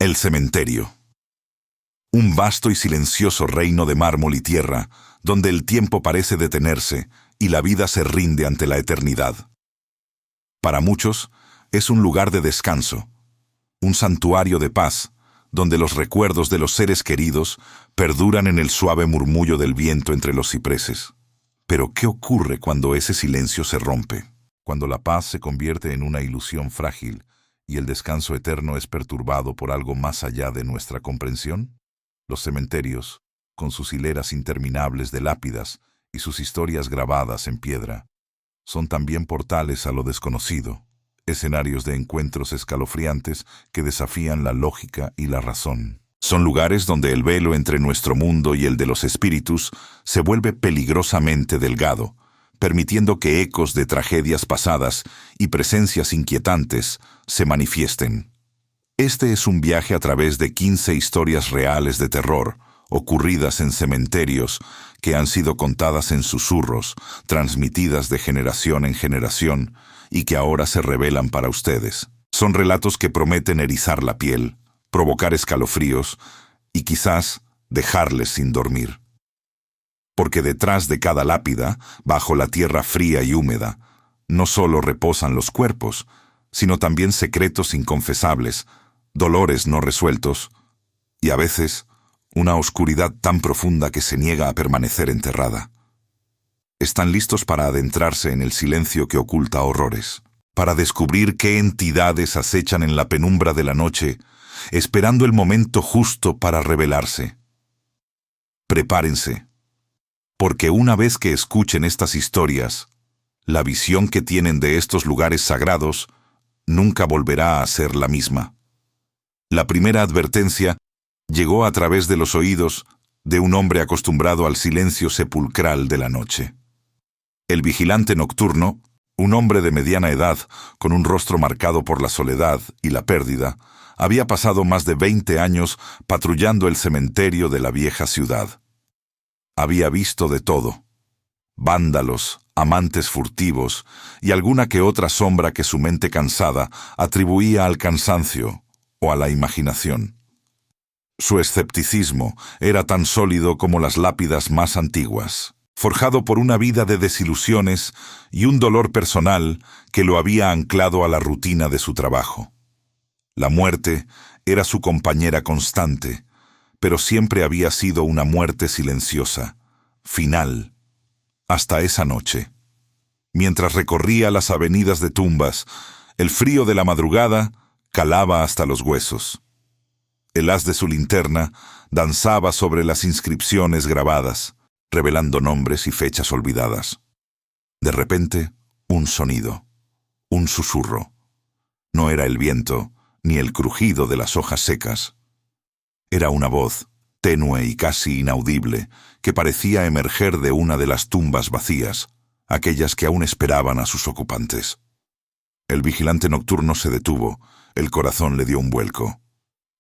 El cementerio. Un vasto y silencioso reino de mármol y tierra, donde el tiempo parece detenerse y la vida se rinde ante la eternidad. Para muchos, es un lugar de descanso, un santuario de paz, donde los recuerdos de los seres queridos perduran en el suave murmullo del viento entre los cipreses. Pero ¿qué ocurre cuando ese silencio se rompe? Cuando la paz se convierte en una ilusión frágil y el descanso eterno es perturbado por algo más allá de nuestra comprensión. Los cementerios, con sus hileras interminables de lápidas y sus historias grabadas en piedra, son también portales a lo desconocido, escenarios de encuentros escalofriantes que desafían la lógica y la razón. Son lugares donde el velo entre nuestro mundo y el de los espíritus se vuelve peligrosamente delgado, permitiendo que ecos de tragedias pasadas y presencias inquietantes se manifiesten. Este es un viaje a través de 15 historias reales de terror, ocurridas en cementerios que han sido contadas en susurros, transmitidas de generación en generación y que ahora se revelan para ustedes. Son relatos que prometen erizar la piel, provocar escalofríos y quizás dejarles sin dormir. Porque detrás de cada lápida, bajo la tierra fría y húmeda, no solo reposan los cuerpos, sino también secretos inconfesables, dolores no resueltos y a veces una oscuridad tan profunda que se niega a permanecer enterrada. Están listos para adentrarse en el silencio que oculta horrores, para descubrir qué entidades acechan en la penumbra de la noche, esperando el momento justo para revelarse. Prepárense, porque una vez que escuchen estas historias, la visión que tienen de estos lugares sagrados nunca volverá a ser la misma. La primera advertencia llegó a través de los oídos de un hombre acostumbrado al silencio sepulcral de la noche. El vigilante nocturno, un hombre de mediana edad, con un rostro marcado por la soledad y la pérdida, había pasado más de 20 años patrullando el cementerio de la vieja ciudad. Había visto de todo: vándalos, amantes furtivos y alguna que otra sombra que su mente cansada atribuía al cansancio o a la imaginación. Su escepticismo era tan sólido como las lápidas más antiguas, forjado por una vida de desilusiones y un dolor personal que lo había anclado a la rutina de su trabajo. La muerte era su compañera constante, pero siempre había sido una muerte silenciosa, final, hasta esa noche. Mientras recorría las avenidas de tumbas, el frío de la madrugada calaba hasta los huesos. El haz de su linterna danzaba sobre las inscripciones grabadas, revelando nombres y fechas olvidadas. De repente, un sonido, un susurro. No era el viento, ni el crujido de las hojas secas. Era una voz, tenue y casi inaudible, que parecía emerger de una de las tumbas vacías, aquellas que aún esperaban a sus ocupantes. El vigilante nocturno se detuvo, el corazón le dio un vuelco.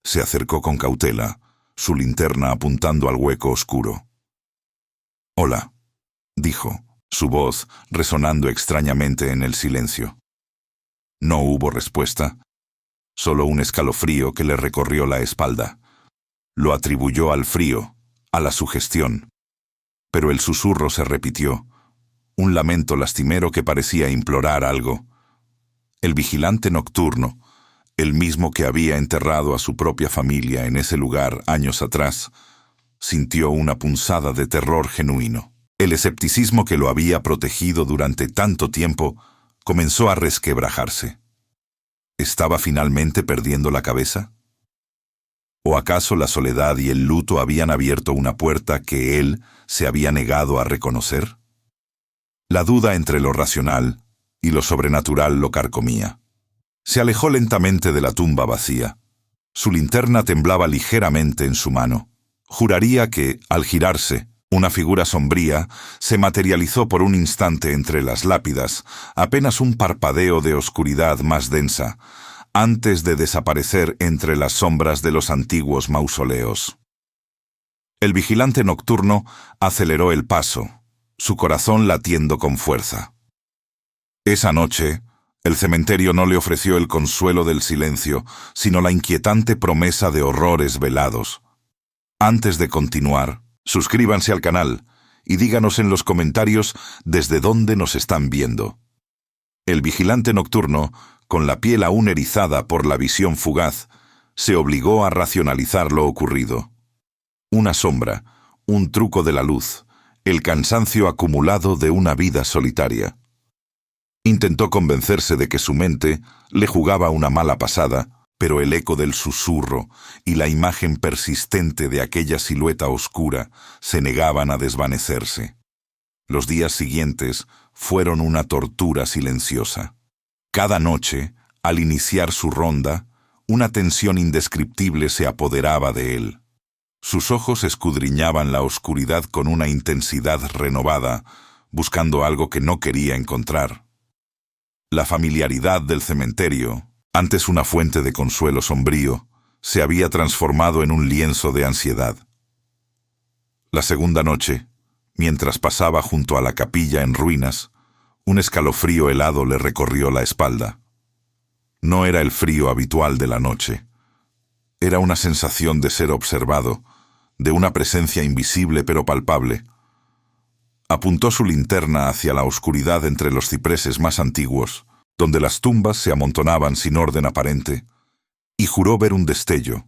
Se acercó con cautela, su linterna apuntando al hueco oscuro. «Hola», dijo, su voz resonando extrañamente en el silencio. No hubo respuesta, solo un escalofrío que le recorrió la espalda. Lo atribuyó al frío, a la sugestión. Pero el susurro se repitió, un lamento lastimero que parecía implorar algo. El vigilante nocturno, el mismo que había enterrado a su propia familia en ese lugar años atrás, sintió una punzada de terror genuino. El escepticismo que lo había protegido durante tanto tiempo comenzó a resquebrajarse. ¿Estaba finalmente perdiendo la cabeza? ¿O acaso la soledad y el luto habían abierto una puerta que él se había negado a reconocer? La duda entre lo racional y lo sobrenatural lo carcomía. Se alejó lentamente de la tumba vacía. Su linterna temblaba ligeramente en su mano. Juraría que, al girarse, una figura sombría se materializó por un instante entre las lápidas, apenas un parpadeo de oscuridad más densa, antes de desaparecer entre las sombras de los antiguos mausoleos. El vigilante nocturno aceleró el paso, su corazón latiendo con fuerza. Esa noche, El cementerio no le ofreció el consuelo del silencio, sino la inquietante promesa de horrores velados. Antes de continuar, suscríbanse al canal y díganos en los comentarios desde dónde nos están viendo. El vigilante nocturno, con la piel aún erizada por la visión fugaz, se obligó a racionalizar lo ocurrido. Una sombra, un truco de la luz, el cansancio acumulado de una vida solitaria. Intentó convencerse de que su mente le jugaba una mala pasada, pero el eco del susurro y la imagen persistente de aquella silueta oscura se negaban a desvanecerse. Los días siguientes fueron una tortura silenciosa. Cada noche, al iniciar su ronda, una tensión indescriptible se apoderaba de él. Sus ojos escudriñaban la oscuridad con una intensidad renovada, buscando algo que no quería encontrar. La familiaridad del cementerio, antes una fuente de consuelo sombrío, se había transformado en un lienzo de ansiedad. La segunda noche, mientras pasaba junto a la capilla en ruinas, un escalofrío helado le recorrió la espalda. No era el frío habitual de la noche. Era una sensación de ser observado, de una presencia invisible pero palpable. Apuntó su linterna hacia la oscuridad entre los cipreses más antiguos, donde las tumbas se amontonaban sin orden aparente, y juró ver un destello,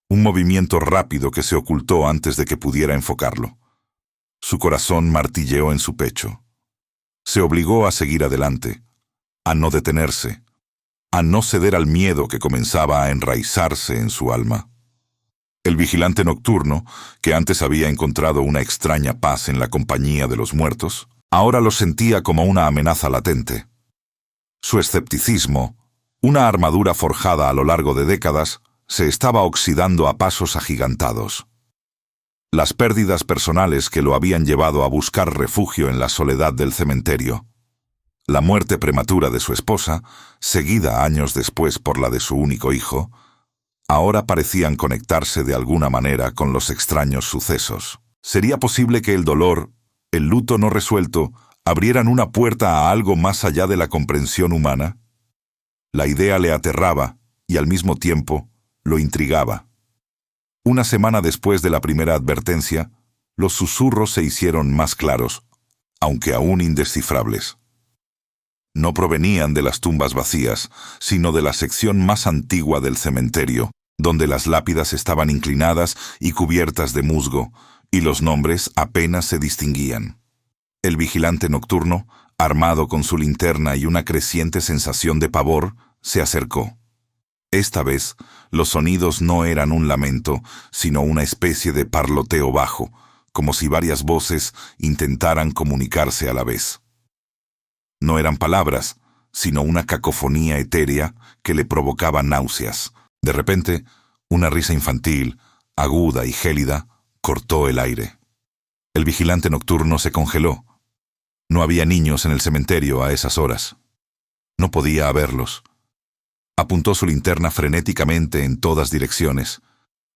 un movimiento rápido que se ocultó antes de que pudiera enfocarlo. Su corazón martilleó en su pecho. Se obligó a seguir adelante, a no detenerse, a no ceder al miedo que comenzaba a enraizarse en su alma. El vigilante nocturno, que antes había encontrado una extraña paz en la compañía de los muertos, ahora lo sentía como una amenaza latente. Su escepticismo, una armadura forjada a lo largo de décadas, se estaba oxidando a pasos agigantados. Las pérdidas personales que lo habían llevado a buscar refugio en la soledad del cementerio, la muerte prematura de su esposa, seguida años después por la de su único hijo, ahora parecían conectarse de alguna manera con los extraños sucesos. ¿Sería posible que el dolor, el luto no resuelto, abrieran una puerta a algo más allá de la comprensión humana? La idea le aterraba y al mismo tiempo lo intrigaba. Una semana después de la primera advertencia, los susurros se hicieron más claros, aunque aún indescifrables. No provenían de las tumbas vacías, sino de la sección más antigua del cementerio, donde las lápidas estaban inclinadas y cubiertas de musgo, y los nombres apenas se distinguían. El vigilante nocturno, armado con su linterna y una creciente sensación de pavor, se acercó. Esta vez, los sonidos no eran un lamento, sino una especie de parloteo bajo, como si varias voces intentaran comunicarse a la vez. No eran palabras, sino una cacofonía etérea que le provocaba náuseas. De repente, una risa infantil, aguda y gélida, cortó el aire. El vigilante nocturno se congeló. No había niños en el cementerio a esas horas. No podía haberlos. Apuntó su linterna frenéticamente en todas direcciones,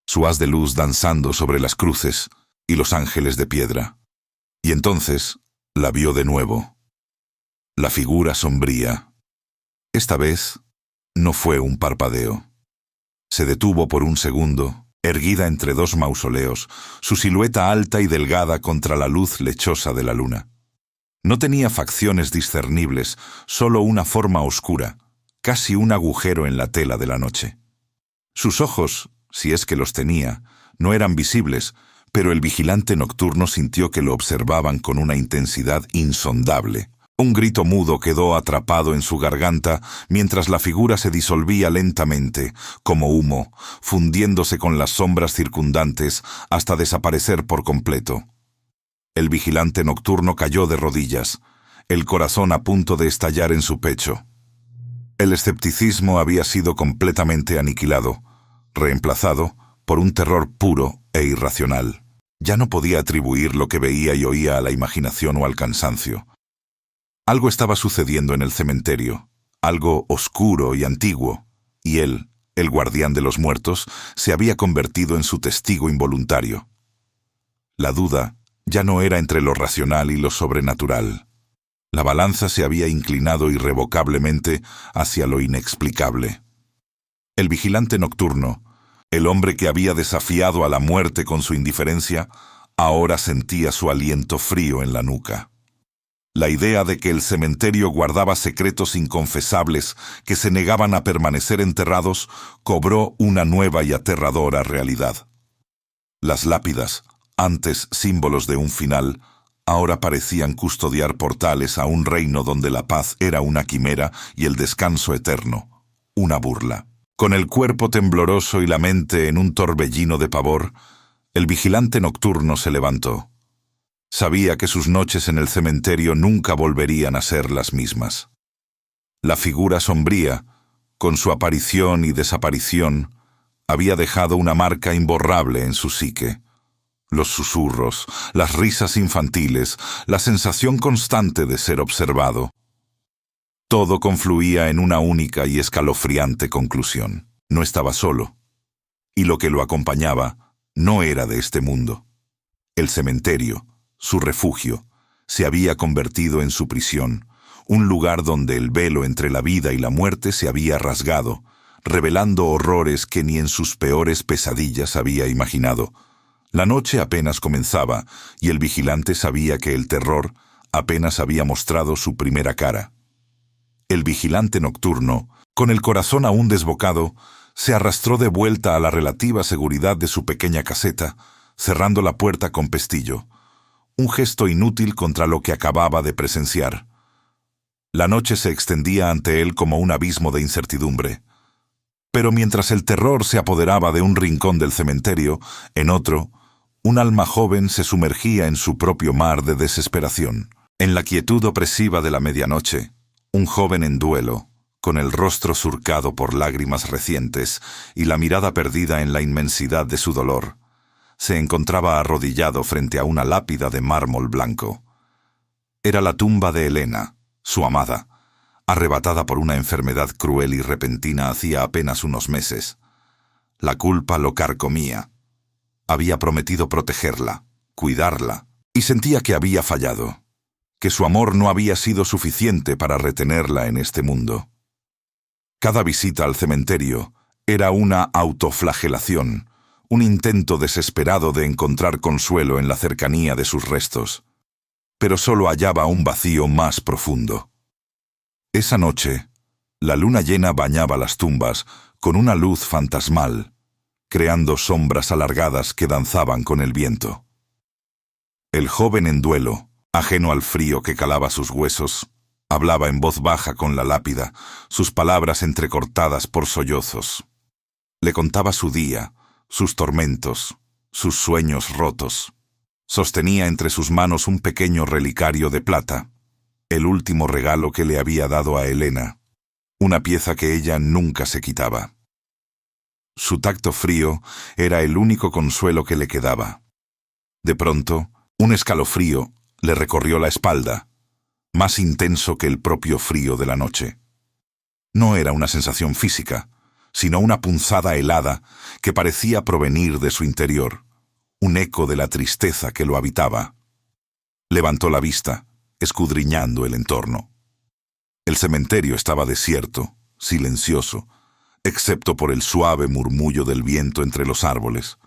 su haz de luz danzando sobre las cruces y los ángeles de piedra. Y entonces la vio de nuevo. La figura sombría. Esta vez no fue un parpadeo. Se detuvo por un segundo, erguida entre dos mausoleos, su silueta alta y delgada contra la luz lechosa de la luna. No tenía facciones discernibles, solo una forma oscura, casi un agujero en la tela de la noche. Sus ojos, si es que los tenía, no eran visibles, pero el vigilante nocturno sintió que lo observaban con una intensidad insondable. Un grito mudo quedó atrapado en su garganta mientras la figura se disolvía lentamente, como humo, fundiéndose con las sombras circundantes hasta desaparecer por completo. El vigilante nocturno cayó de rodillas, el corazón a punto de estallar en su pecho. El escepticismo había sido completamente aniquilado, reemplazado por un terror puro e irracional. Ya no podía atribuir lo que veía y oía a la imaginación o al cansancio. Algo estaba sucediendo en el cementerio, algo oscuro y antiguo, y él, el guardián de los muertos, se había convertido en su testigo involuntario. La duda ya no era entre lo racional y lo sobrenatural. La balanza se había inclinado irrevocablemente hacia lo inexplicable. El vigilante nocturno, el hombre que había desafiado a la muerte con su indiferencia, ahora sentía su aliento frío en la nuca. La idea de que el cementerio guardaba secretos inconfesables que se negaban a permanecer enterrados cobró una nueva y aterradora realidad. Las lápidas, antes símbolos de un final, ahora parecían custodiar portales a un reino donde la paz era una quimera y el descanso eterno, una burla. Con el cuerpo tembloroso y la mente en un torbellino de pavor, el vigilante nocturno se levantó. Sabía que sus noches en el cementerio nunca volverían a ser las mismas. La figura sombría, con su aparición y desaparición, había dejado una marca imborrable en su psique. Los susurros, las risas infantiles, la sensación constante de ser observado. Todo confluía en una única y escalofriante conclusión. No estaba solo. Y lo que lo acompañaba no era de este mundo. El cementerio, su refugio, se había convertido en su prisión, un lugar donde el velo entre la vida y la muerte se había rasgado, revelando horrores que ni en sus peores pesadillas había imaginado. La noche apenas comenzaba, y el vigilante sabía que el terror apenas había mostrado su primera cara. El vigilante nocturno, con el corazón aún desbocado, se arrastró de vuelta a la relativa seguridad de su pequeña caseta, cerrando la puerta con pestillo, un gesto inútil contra lo que acababa de presenciar. La noche se extendía ante él como un abismo de incertidumbre. Pero mientras el terror se apoderaba de un rincón del cementerio, en otro, un alma joven se sumergía en su propio mar de desesperación. En la quietud opresiva de la medianoche, un joven en duelo, con el rostro surcado por lágrimas recientes y la mirada perdida en la inmensidad de su dolor, se encontraba arrodillado frente a una lápida de mármol blanco. Era la tumba de Helena, su amada, arrebatada por una enfermedad cruel y repentina hacía apenas unos meses. La culpa lo carcomía. Había prometido protegerla, cuidarla, y sentía que había fallado, que su amor no había sido suficiente para retenerla en este mundo. Cada visita al cementerio era una autoflagelación, un intento desesperado de encontrar consuelo en la cercanía de sus restos, pero solo hallaba un vacío más profundo. Esa noche, la luna llena bañaba las tumbas con una luz fantasmal, creando sombras alargadas que danzaban con el viento. El joven en duelo, ajeno al frío que calaba sus huesos, hablaba en voz baja con la lápida, sus palabras entrecortadas por sollozos. Le contaba su día, sus tormentos, sus sueños rotos. Sostenía entre sus manos un pequeño relicario de plata, el último regalo que le había dado a Helena, una pieza que ella nunca se quitaba. Su tacto frío era el único consuelo que le quedaba. De pronto, un escalofrío le recorrió la espalda, más intenso que el propio frío de la noche. No era una sensación física, sino una punzada helada que parecía provenir de su interior, un eco de la tristeza que lo habitaba. Levantó la vista, escudriñando el entorno. El cementerio estaba desierto, silencioso, excepto por el suave murmullo del viento entre los árboles.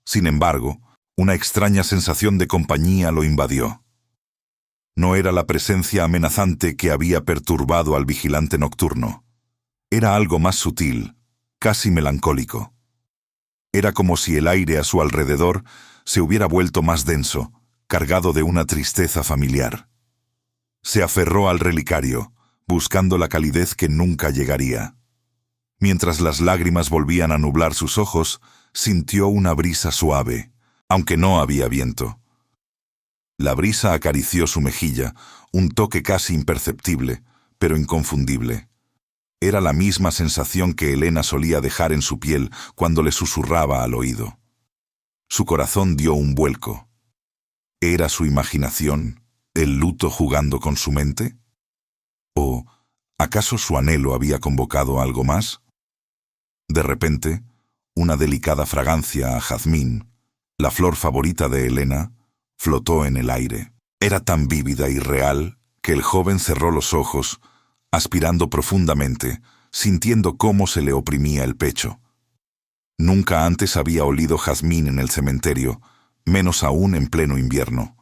Sin embargo, una extraña sensación de compañía lo invadió. No era la presencia amenazante que había perturbado al vigilante nocturno. Era algo más sutil, casi melancólico. Era como si el aire a su alrededor se hubiera vuelto más denso, cargado de una tristeza familiar. Se aferró al relicario, buscando la calidez que nunca llegaría. Mientras las lágrimas volvían a nublar sus ojos, sintió una brisa suave, aunque no había viento. La brisa acarició su mejilla, un toque casi imperceptible, pero inconfundible. Era la misma sensación que Helena solía dejar en su piel cuando le susurraba al oído. Su corazón dio un vuelco. ¿Era su imaginación, el luto jugando con su mente? ¿O acaso su anhelo había convocado algo más? De repente, una delicada fragancia a jazmín, la flor favorita de Helena, flotó en el aire. Era tan vívida y real que el joven cerró los ojos, aspirando profundamente, sintiendo cómo se le oprimía el pecho. Nunca antes había olido jazmín en el cementerio, menos aún en pleno invierno.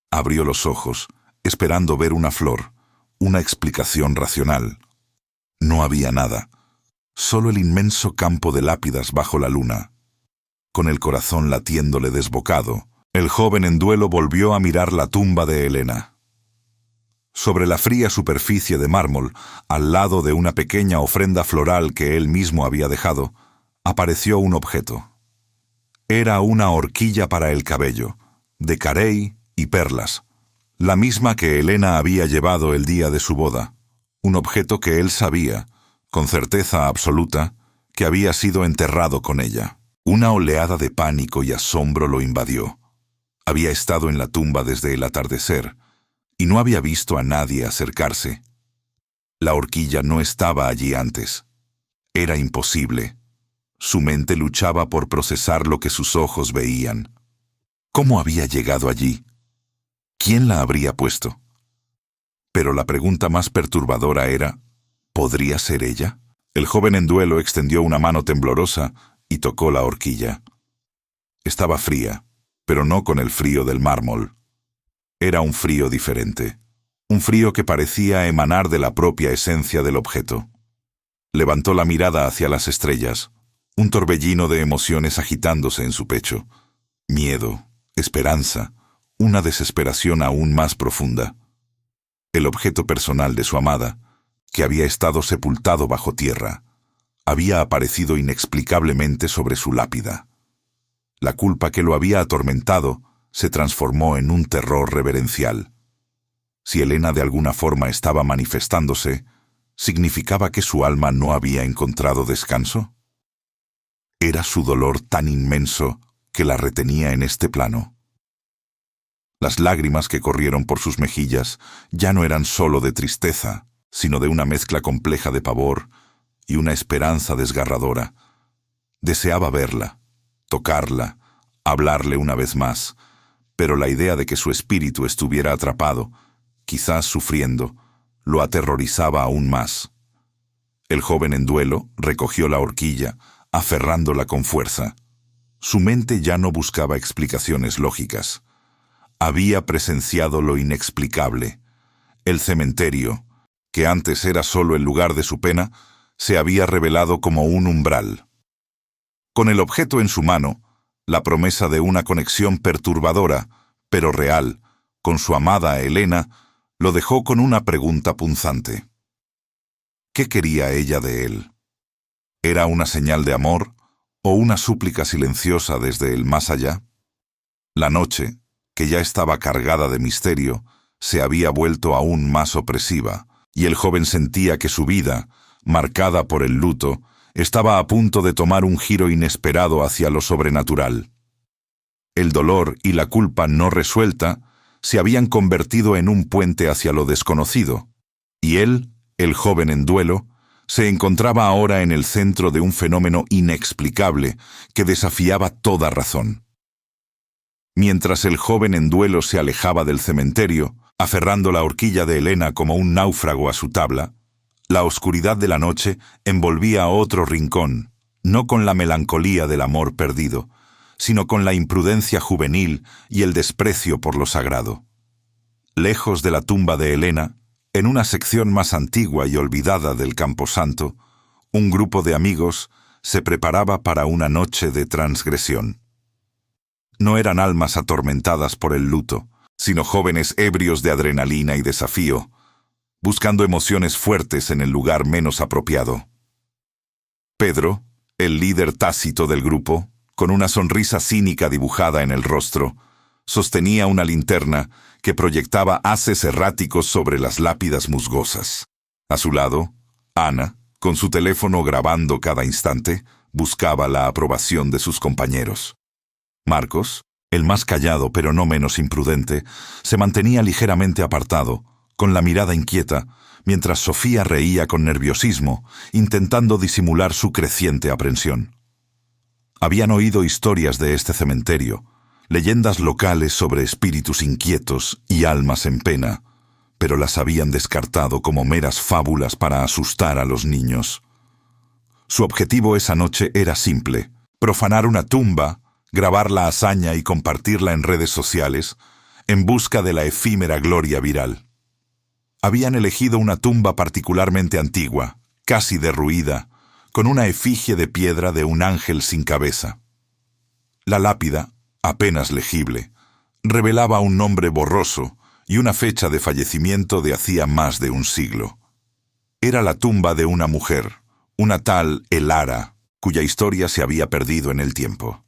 Abrió los ojos, esperando ver una flor, una explicación racional. No había nada, solo el inmenso campo de lápidas bajo la luna. Con el corazón latiéndole desbocado, el joven en duelo volvió a mirar la tumba de Helena. Sobre la fría superficie de mármol, al lado de una pequeña ofrenda floral que él mismo había dejado, apareció un objeto. Era una horquilla para el cabello, de carey y perlas, la misma que Helena había llevado el día de su boda, un objeto que él sabía, con certeza absoluta, que había sido enterrado con ella. Una oleada de pánico y asombro lo invadió. Había estado en la tumba desde el atardecer, y no había visto a nadie acercarse. La horquilla no estaba allí antes. Era imposible. Su mente luchaba por procesar lo que sus ojos veían. ¿Cómo había llegado allí? ¿Quién la habría puesto? Pero la pregunta más perturbadora era, ¿podría ser ella? El joven en duelo extendió una mano temblorosa y tocó la horquilla. Estaba fría, pero no con el frío del mármol. Era un frío diferente, un frío que parecía emanar de la propia esencia del objeto. Levantó la mirada hacia las estrellas, un torbellino de emociones agitándose en su pecho. Miedo, esperanza, una desesperación aún más profunda. El objeto personal de su amada, que había estado sepultado bajo tierra, había aparecido inexplicablemente sobre su lápida. La culpa que lo había atormentado se transformó en un terror reverencial. Si Helena de alguna forma estaba manifestándose, ¿significaba que su alma no había encontrado descanso? ¿Era su dolor tan inmenso que la retenía en este plano? Las lágrimas que corrieron por sus mejillas ya no eran sólo de tristeza, sino de una mezcla compleja de pavor y una esperanza desgarradora. Deseaba verla, tocarla, hablarle una vez más, pero la idea de que su espíritu estuviera atrapado, quizás sufriendo, lo aterrorizaba aún más. El joven en duelo recogió la horquilla, aferrándola con fuerza. Su mente ya no buscaba explicaciones lógicas. Había presenciado lo inexplicable. El cementerio, que antes era solo el lugar de su pena, se había revelado como un umbral. Con el objeto en su mano, la promesa de una conexión perturbadora, pero real, con su amada Helena, lo dejó con una pregunta punzante. ¿Qué quería ella de él? ¿Era una señal de amor o una súplica silenciosa desde el más allá? La noche, que ya estaba cargada de misterio, se había vuelto aún más opresiva, y el joven sentía que su vida, marcada por el luto, estaba a punto de tomar un giro inesperado hacia lo sobrenatural. El dolor y la culpa no resuelta se habían convertido en un puente hacia lo desconocido, y él, el joven en duelo, se encontraba ahora en el centro de un fenómeno inexplicable que desafiaba toda razón. Mientras el joven en duelo se alejaba del cementerio, aferrando la horquilla de Helena como un náufrago a su tabla, la oscuridad de la noche envolvía a otro rincón, no con la melancolía del amor perdido, sino con la imprudencia juvenil y el desprecio por lo sagrado. Lejos de la tumba de Helena, en una sección más antigua y olvidada del camposanto, un grupo de amigos se preparaba para una noche de transgresión. No eran almas atormentadas por el luto, sino jóvenes ebrios de adrenalina y desafío, buscando emociones fuertes en el lugar menos apropiado. Pedro, el líder tácito del grupo, con una sonrisa cínica dibujada en el rostro, sostenía una linterna que proyectaba haces erráticos sobre las lápidas musgosas. A su lado, Ana, con su teléfono grabando cada instante, buscaba la aprobación de sus compañeros. Marcos, el más callado pero no menos imprudente, se mantenía ligeramente apartado, con la mirada inquieta, mientras Sofía reía con nerviosismo, intentando disimular su creciente aprensión. Habían oído historias de este cementerio, leyendas locales sobre espíritus inquietos y almas en pena, pero las habían descartado como meras fábulas para asustar a los niños. Su objetivo esa noche era simple: profanar una tumba, grabar la hazaña y compartirla en redes sociales, en busca de la efímera gloria viral. Habían elegido una tumba particularmente antigua, casi derruida, con una efigie de piedra de un ángel sin cabeza. La lápida, apenas legible, revelaba un nombre borroso y una fecha de fallecimiento de hacía más de un siglo. Era la tumba de una mujer, una tal Elara, cuya historia se había perdido en el tiempo.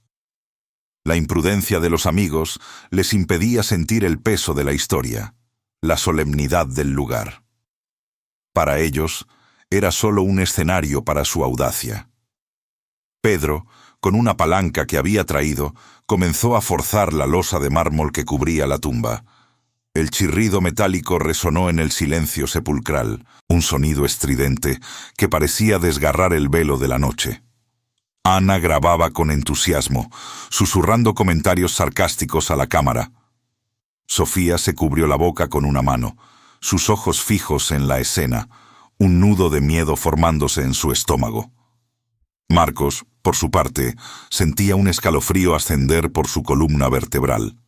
La imprudencia de los amigos les impedía sentir el peso de la historia, la solemnidad del lugar. Para ellos, era solo un escenario para su audacia. Pedro, con una palanca que había traído, comenzó a forzar la losa de mármol que cubría la tumba. El chirrido metálico resonó en el silencio sepulcral, un sonido estridente que parecía desgarrar el velo de la noche. Ana grababa con entusiasmo, susurrando comentarios sarcásticos a la cámara. Sofía se cubrió la boca con una mano, sus ojos fijos en la escena, un nudo de miedo formándose en su estómago. Marcos, por su parte, sentía un escalofrío ascender por su columna vertebral.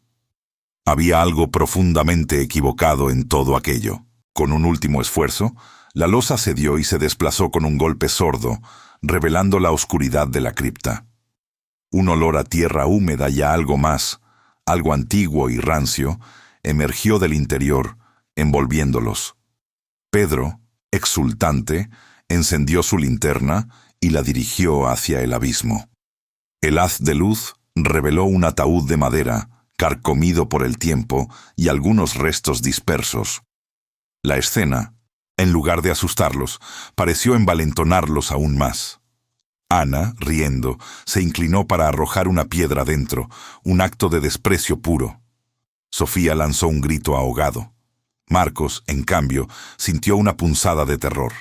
Había algo profundamente equivocado en todo aquello. Con un último esfuerzo, la losa cedió y se desplazó con un golpe sordo, revelando la oscuridad de la cripta. Un olor a tierra húmeda y a algo más, algo antiguo y rancio, emergió del interior, envolviéndolos. Pedro, exultante, encendió su linterna y la dirigió hacia el abismo. El haz de luz reveló un ataúd de madera, carcomido por el tiempo y algunos restos dispersos. La escena, en lugar de asustarlos, pareció envalentonarlos aún más. Ana, riendo, se inclinó para arrojar una piedra dentro, un acto de desprecio puro. Sofía lanzó un grito ahogado. Marcos, en cambio, sintió una punzada de terror.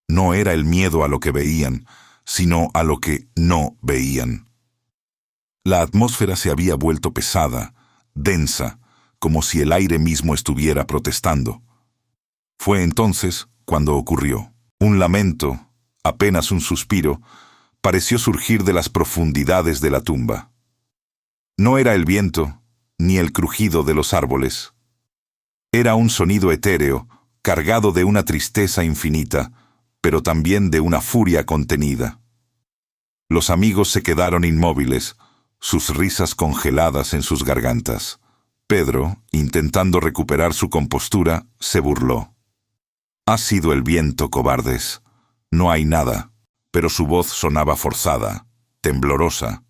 No era el miedo a lo que veían, sino a lo que no veían. La atmósfera se había vuelto pesada, densa, como si el aire mismo estuviera protestando. Fue entonces cuando ocurrió. Un lamento, apenas un suspiro, pareció surgir de las profundidades de la tumba. No era el viento, ni el crujido de los árboles. Era un sonido etéreo, cargado de una tristeza infinita, pero también de una furia contenida. Los amigos se quedaron inmóviles, sus risas congeladas en sus gargantas. Pedro, intentando recuperar su compostura, se burló. «Ha sido el viento, cobardes. No hay nada», pero su voz sonaba forzada, temblorosa.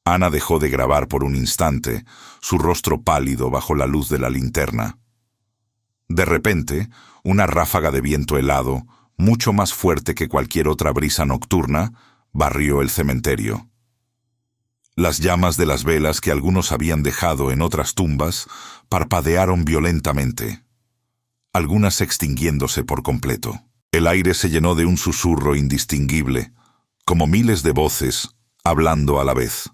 Ana dejó de grabar por un instante, su rostro pálido bajo la luz de la linterna. De repente, una ráfaga de viento helado, mucho más fuerte que cualquier otra brisa nocturna, barrió el cementerio. Las llamas de las velas que algunos habían dejado en otras tumbas parpadearon violentamente, algunas extinguiéndose por completo. El aire se llenó de un susurro indistinguible, como miles de voces, hablando a la vez.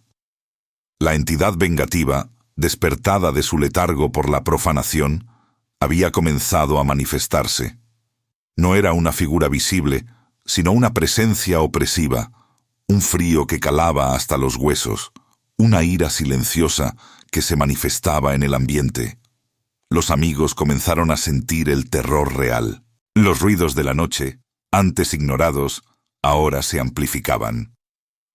La entidad vengativa, despertada de su letargo por la profanación, había comenzado a manifestarse. No era una figura visible, sino una presencia opresiva, un frío que calaba hasta los huesos, una ira silenciosa que se manifestaba en el ambiente. Los amigos comenzaron a sentir el terror real. Los ruidos de la noche, antes ignorados, ahora se amplificaban.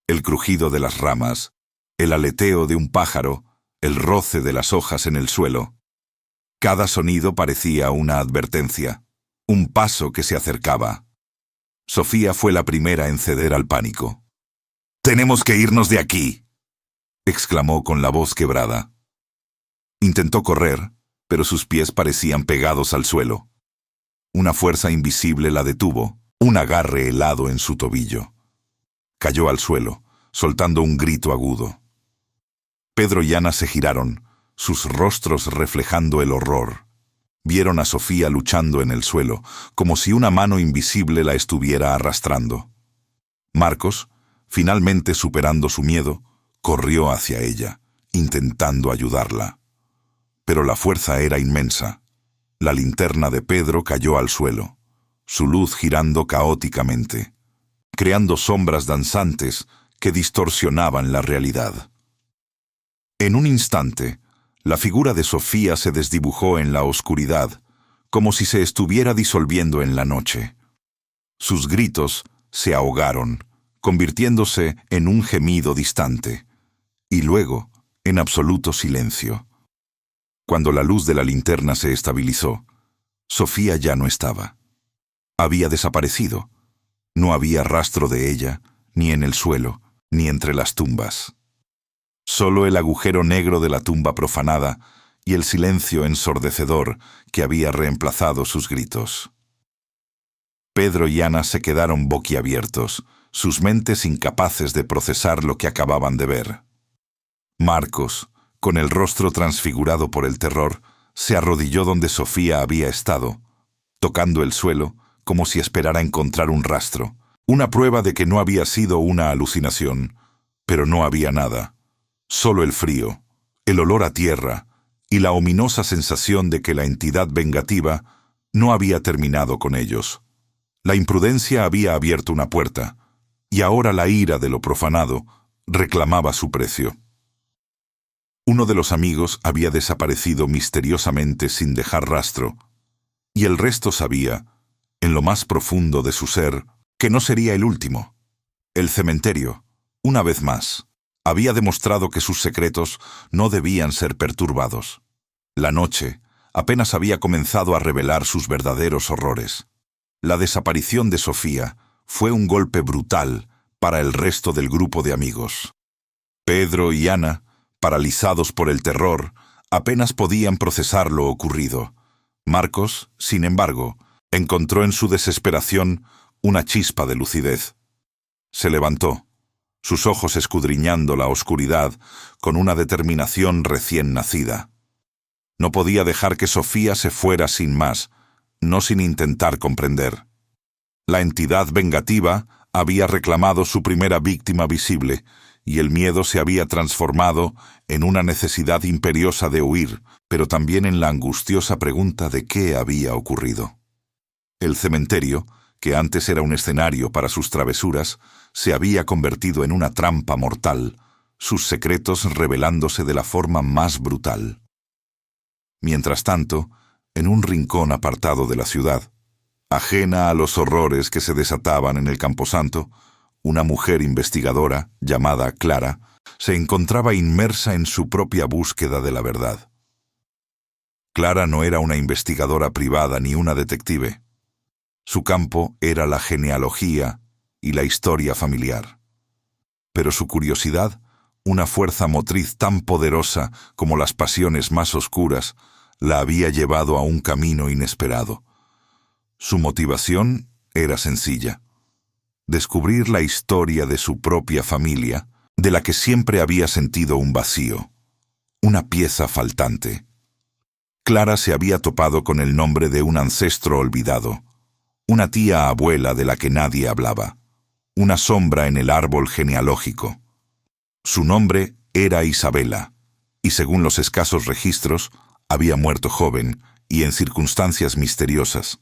El crujido de las ramas, el aleteo de un pájaro, el roce de las hojas en el suelo. Cada sonido parecía una advertencia, un paso que se acercaba. Sofía fue la primera en ceder al pánico. «¡Tenemos que irnos de aquí!», exclamó con la voz quebrada. Intentó correr, pero sus pies parecían pegados al suelo. Una fuerza invisible la detuvo, un agarre helado en su tobillo. Cayó al suelo, soltando un grito agudo. Pedro y Ana se giraron, sus rostros reflejando el horror. Vieron a Sofía luchando en el suelo, como si una mano invisible la estuviera arrastrando. Marcos, finalmente superando su miedo, corrió hacia ella, intentando ayudarla. Pero la fuerza era inmensa. La linterna de Pedro cayó al suelo, su luz girando caóticamente, creando sombras danzantes que distorsionaban la realidad. En un instante, la figura de Sofía se desdibujó en la oscuridad, como si se estuviera disolviendo en la noche. Sus gritos se ahogaron, convirtiéndose en un gemido distante, y luego en absoluto silencio. Cuando la luz de la linterna se estabilizó, Sofía ya no estaba. Había desaparecido. No había rastro de ella, ni en el suelo, ni entre las tumbas. Solo el agujero negro de la tumba profanada y el silencio ensordecedor que había reemplazado sus gritos. Pedro y Ana se quedaron boquiabiertos, sus mentes incapaces de procesar lo que acababan de ver. Marcos, con el rostro transfigurado por el terror, se arrodilló donde Sofía había estado, tocando el suelo como si esperara encontrar un rastro, una prueba de que no había sido una alucinación, pero no había nada, solo el frío, el olor a tierra y la ominosa sensación de que la entidad vengativa no había terminado con ellos. La imprudencia había abierto una puerta, y ahora la ira de lo profanado reclamaba su precio. Uno de los amigos había desaparecido misteriosamente sin dejar rastro, y el resto sabía, en lo más profundo de su ser, que no sería el último. El cementerio, una vez más, había demostrado que sus secretos no debían ser perturbados. La noche apenas había comenzado a revelar sus verdaderos horrores. La desaparición de Sofía fue un golpe brutal para el resto del grupo de amigos. Pedro y Ana, paralizados por el terror, apenas podían procesar lo ocurrido. Marcos, sin embargo, encontró en su desesperación una chispa de lucidez. Se levantó, sus ojos escudriñando la oscuridad con una determinación recién nacida. No podía dejar que Sofía se fuera sin más, no sin intentar comprender. La entidad vengativa había reclamado su primera víctima visible, y el miedo se había transformado en una necesidad imperiosa de huir, pero también en la angustiosa pregunta de qué había ocurrido. El cementerio, que antes era un escenario para sus travesuras, se había convertido en una trampa mortal, sus secretos revelándose de la forma más brutal. Mientras tanto, en un rincón apartado de la ciudad, ajena a los horrores que se desataban en el camposanto, una mujer investigadora, llamada Clara, se encontraba inmersa en su propia búsqueda de la verdad. Clara no era una investigadora privada ni una detective. Su campo era la genealogía y la historia familiar. Pero su curiosidad, una fuerza motriz tan poderosa como las pasiones más oscuras, la había llevado a un camino inesperado. Su motivación era sencilla: descubrir la historia de su propia familia, de la que siempre había sentido un vacío, una pieza faltante. Clara se había topado con el nombre de un ancestro olvidado, una tía abuela de la que nadie hablaba, una sombra en el árbol genealógico. Su nombre era Isabela, y según los escasos registros, había muerto joven y en circunstancias misteriosas.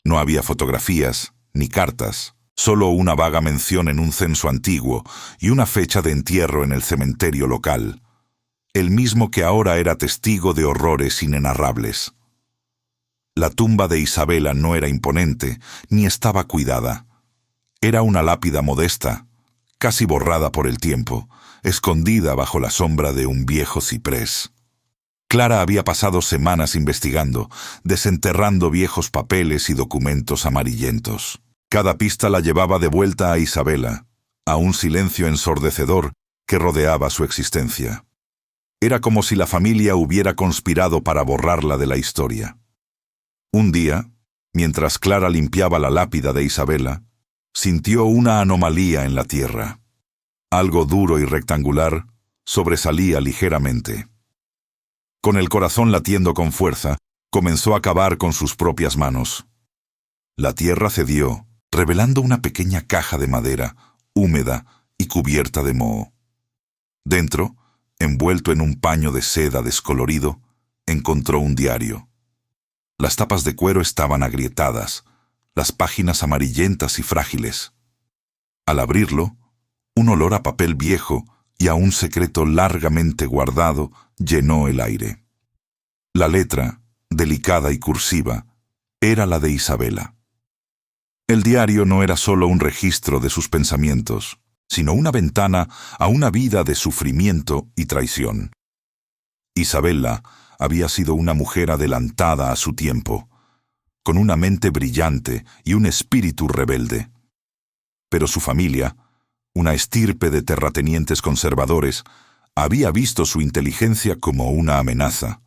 No había fotografías ni cartas, solo una vaga mención en un censo antiguo y una fecha de entierro en el cementerio local, el mismo que ahora era testigo de horrores inenarrables. La tumba de Isabela no era imponente, ni estaba cuidada. Era una lápida modesta, casi borrada por el tiempo, escondida bajo la sombra de un viejo ciprés. Clara había pasado semanas investigando, desenterrando viejos papeles y documentos amarillentos. Cada pista la llevaba de vuelta a Isabela, a un silencio ensordecedor que rodeaba su existencia. Era como si la familia hubiera conspirado para borrarla de la historia. Un día, mientras Clara limpiaba la lápida de Isabela, sintió una anomalía en la tierra. Algo duro y rectangular sobresalía ligeramente. Con el corazón latiendo con fuerza, comenzó a cavar con sus propias manos. La tierra cedió, revelando una pequeña caja de madera, húmeda y cubierta de moho. Dentro, envuelto en un paño de seda descolorido, encontró un diario. Las tapas de cuero estaban agrietadas, las páginas amarillentas y frágiles. Al abrirlo, un olor a papel viejo y a un secreto largamente guardado llenó el aire. La letra, delicada y cursiva, era la de Isabela. El diario no era solo un registro de sus pensamientos, sino una ventana a una vida de sufrimiento y traición. Isabela había sido una mujer adelantada a su tiempo, con una mente brillante y un espíritu rebelde. Pero su familia, una estirpe de terratenientes conservadores, había visto su inteligencia como una amenaza,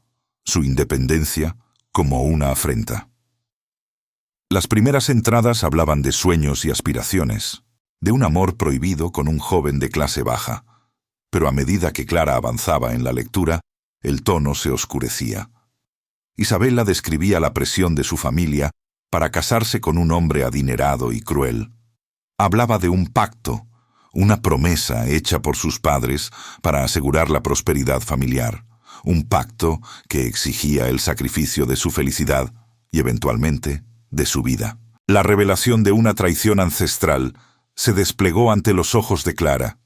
su independencia como una afrenta. Las primeras entradas hablaban de sueños y aspiraciones, de un amor prohibido con un joven de clase baja, pero a medida que Clara avanzaba en la lectura, el tono se oscurecía. Isabela describía la presión de su familia para casarse con un hombre adinerado y cruel. Hablaba de un pacto, una promesa hecha por sus padres para asegurar la prosperidad familiar, un pacto que exigía el sacrificio de su felicidad y, eventualmente, de su vida. La revelación de una traición ancestral se desplegó ante los ojos de Clara.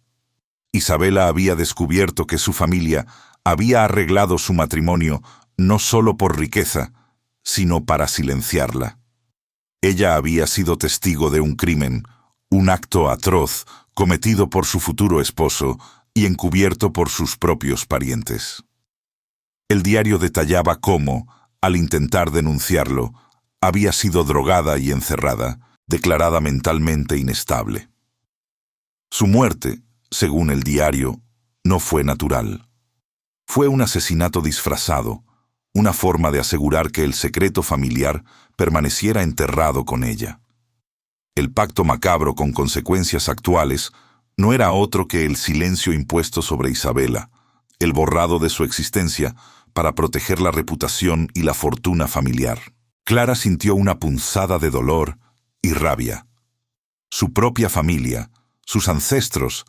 Isabela había descubierto que su familia había arreglado su matrimonio no solo por riqueza, sino para silenciarla. Ella había sido testigo de un crimen, un acto atroz cometido por su futuro esposo y encubierto por sus propios parientes. El diario detallaba cómo, al intentar denunciarlo, había sido drogada y encerrada, declarada mentalmente inestable. Su muerte, según el diario, no fue natural. Fue un asesinato disfrazado, una forma de asegurar que el secreto familiar permaneciera enterrado con ella. El pacto macabro con consecuencias actuales no era otro que el silencio impuesto sobre Isabela, el borrado de su existencia para proteger la reputación y la fortuna familiar. Clara sintió una punzada de dolor y rabia. Su propia familia, sus ancestros,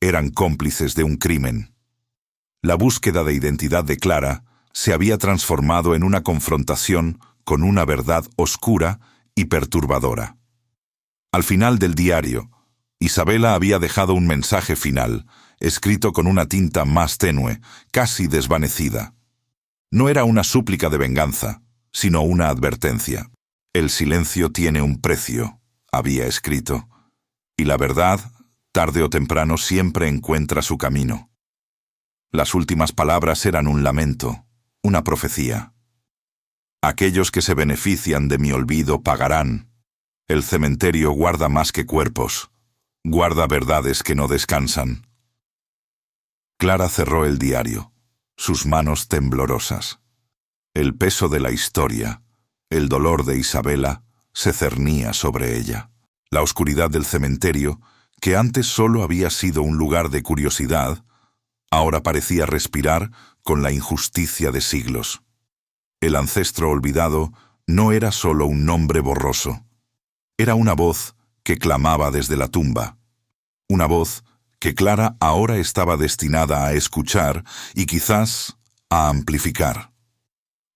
eran cómplices de un crimen. La búsqueda de identidad de Clara se había transformado en una confrontación con una verdad oscura y perturbadora. Al final del diario, Isabela había dejado un mensaje final, escrito con una tinta más tenue, casi desvanecida. No era una súplica de venganza, sino una advertencia. El silencio tiene un precio, había escrito, y la verdad, tarde o temprano, siempre encuentra su camino. Las últimas palabras eran un lamento, una profecía. Aquellos que se benefician de mi olvido pagarán. El cementerio guarda más que cuerpos, guarda verdades que no descansan. Clara cerró el diario, sus manos temblorosas. El peso de la historia, el dolor de Isabela, se cernía sobre ella. La oscuridad del cementerio, que antes solo había sido un lugar de curiosidad, ahora parecía respirar con la injusticia de siglos. El ancestro olvidado no era solo un nombre borroso. Era una voz que clamaba desde la tumba. Una voz que Clara ahora estaba destinada a escuchar y quizás a amplificar.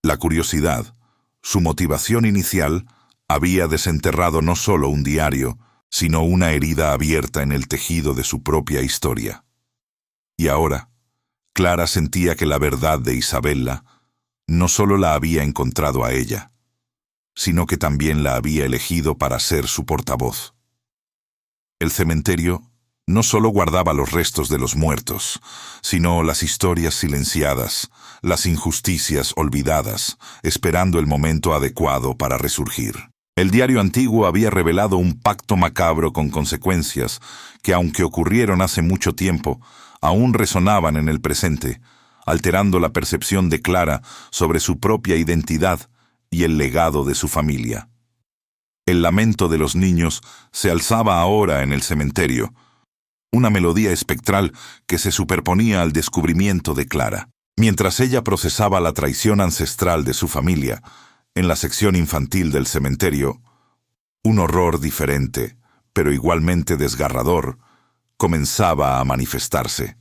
La curiosidad, su motivación inicial, había desenterrado no solo un diario, sino una herida abierta en el tejido de su propia historia. Y ahora, Clara sentía que la verdad de Isabela no solo la había encontrado a ella, sino que también la había elegido para ser su portavoz. El cementerio no solo guardaba los restos de los muertos, sino las historias silenciadas, las injusticias olvidadas, esperando el momento adecuado para resurgir. El diario antiguo había revelado un pacto macabro con consecuencias que, aunque ocurrieron hace mucho tiempo, aún resonaban en el presente, alterando la percepción de Clara sobre su propia identidad y el legado de su familia. El lamento de los niños se alzaba ahora en el cementerio, una melodía espectral que se superponía al descubrimiento de Clara. Mientras ella procesaba la traición ancestral de su familia, en la sección infantil del cementerio, un horror diferente, pero igualmente desgarrador, comenzaba a manifestarse.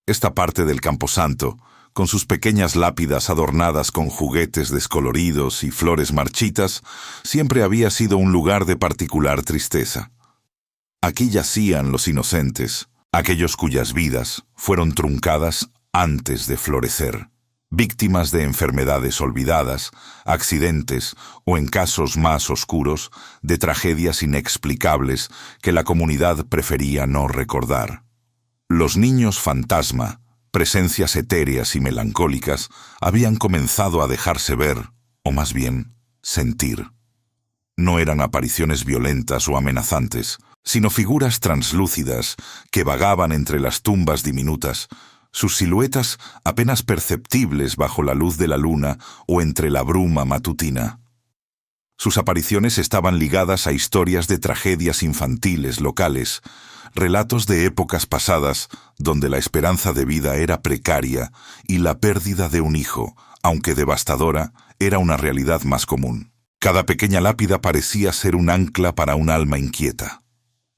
Esta parte del camposanto, con sus pequeñas lápidas adornadas con juguetes descoloridos y flores marchitas, siempre había sido un lugar de particular tristeza. Aquí yacían los inocentes, aquellos cuyas vidas fueron truncadas antes de florecer, víctimas de enfermedades olvidadas, accidentes o, en casos más oscuros, de tragedias inexplicables que la comunidad prefería no recordar. Los niños fantasma, presencias etéreas y melancólicas, habían comenzado a dejarse ver, o más bien, sentir. No eran apariciones violentas o amenazantes, sino figuras translúcidas que vagaban entre las tumbas diminutas, sus siluetas apenas perceptibles bajo la luz de la luna o entre la bruma matutina. Sus apariciones estaban ligadas a historias de tragedias infantiles locales, relatos de épocas pasadas donde la esperanza de vida era precaria y la pérdida de un hijo, aunque devastadora, era una realidad más común. Cada pequeña lápida parecía ser un ancla para un alma inquieta,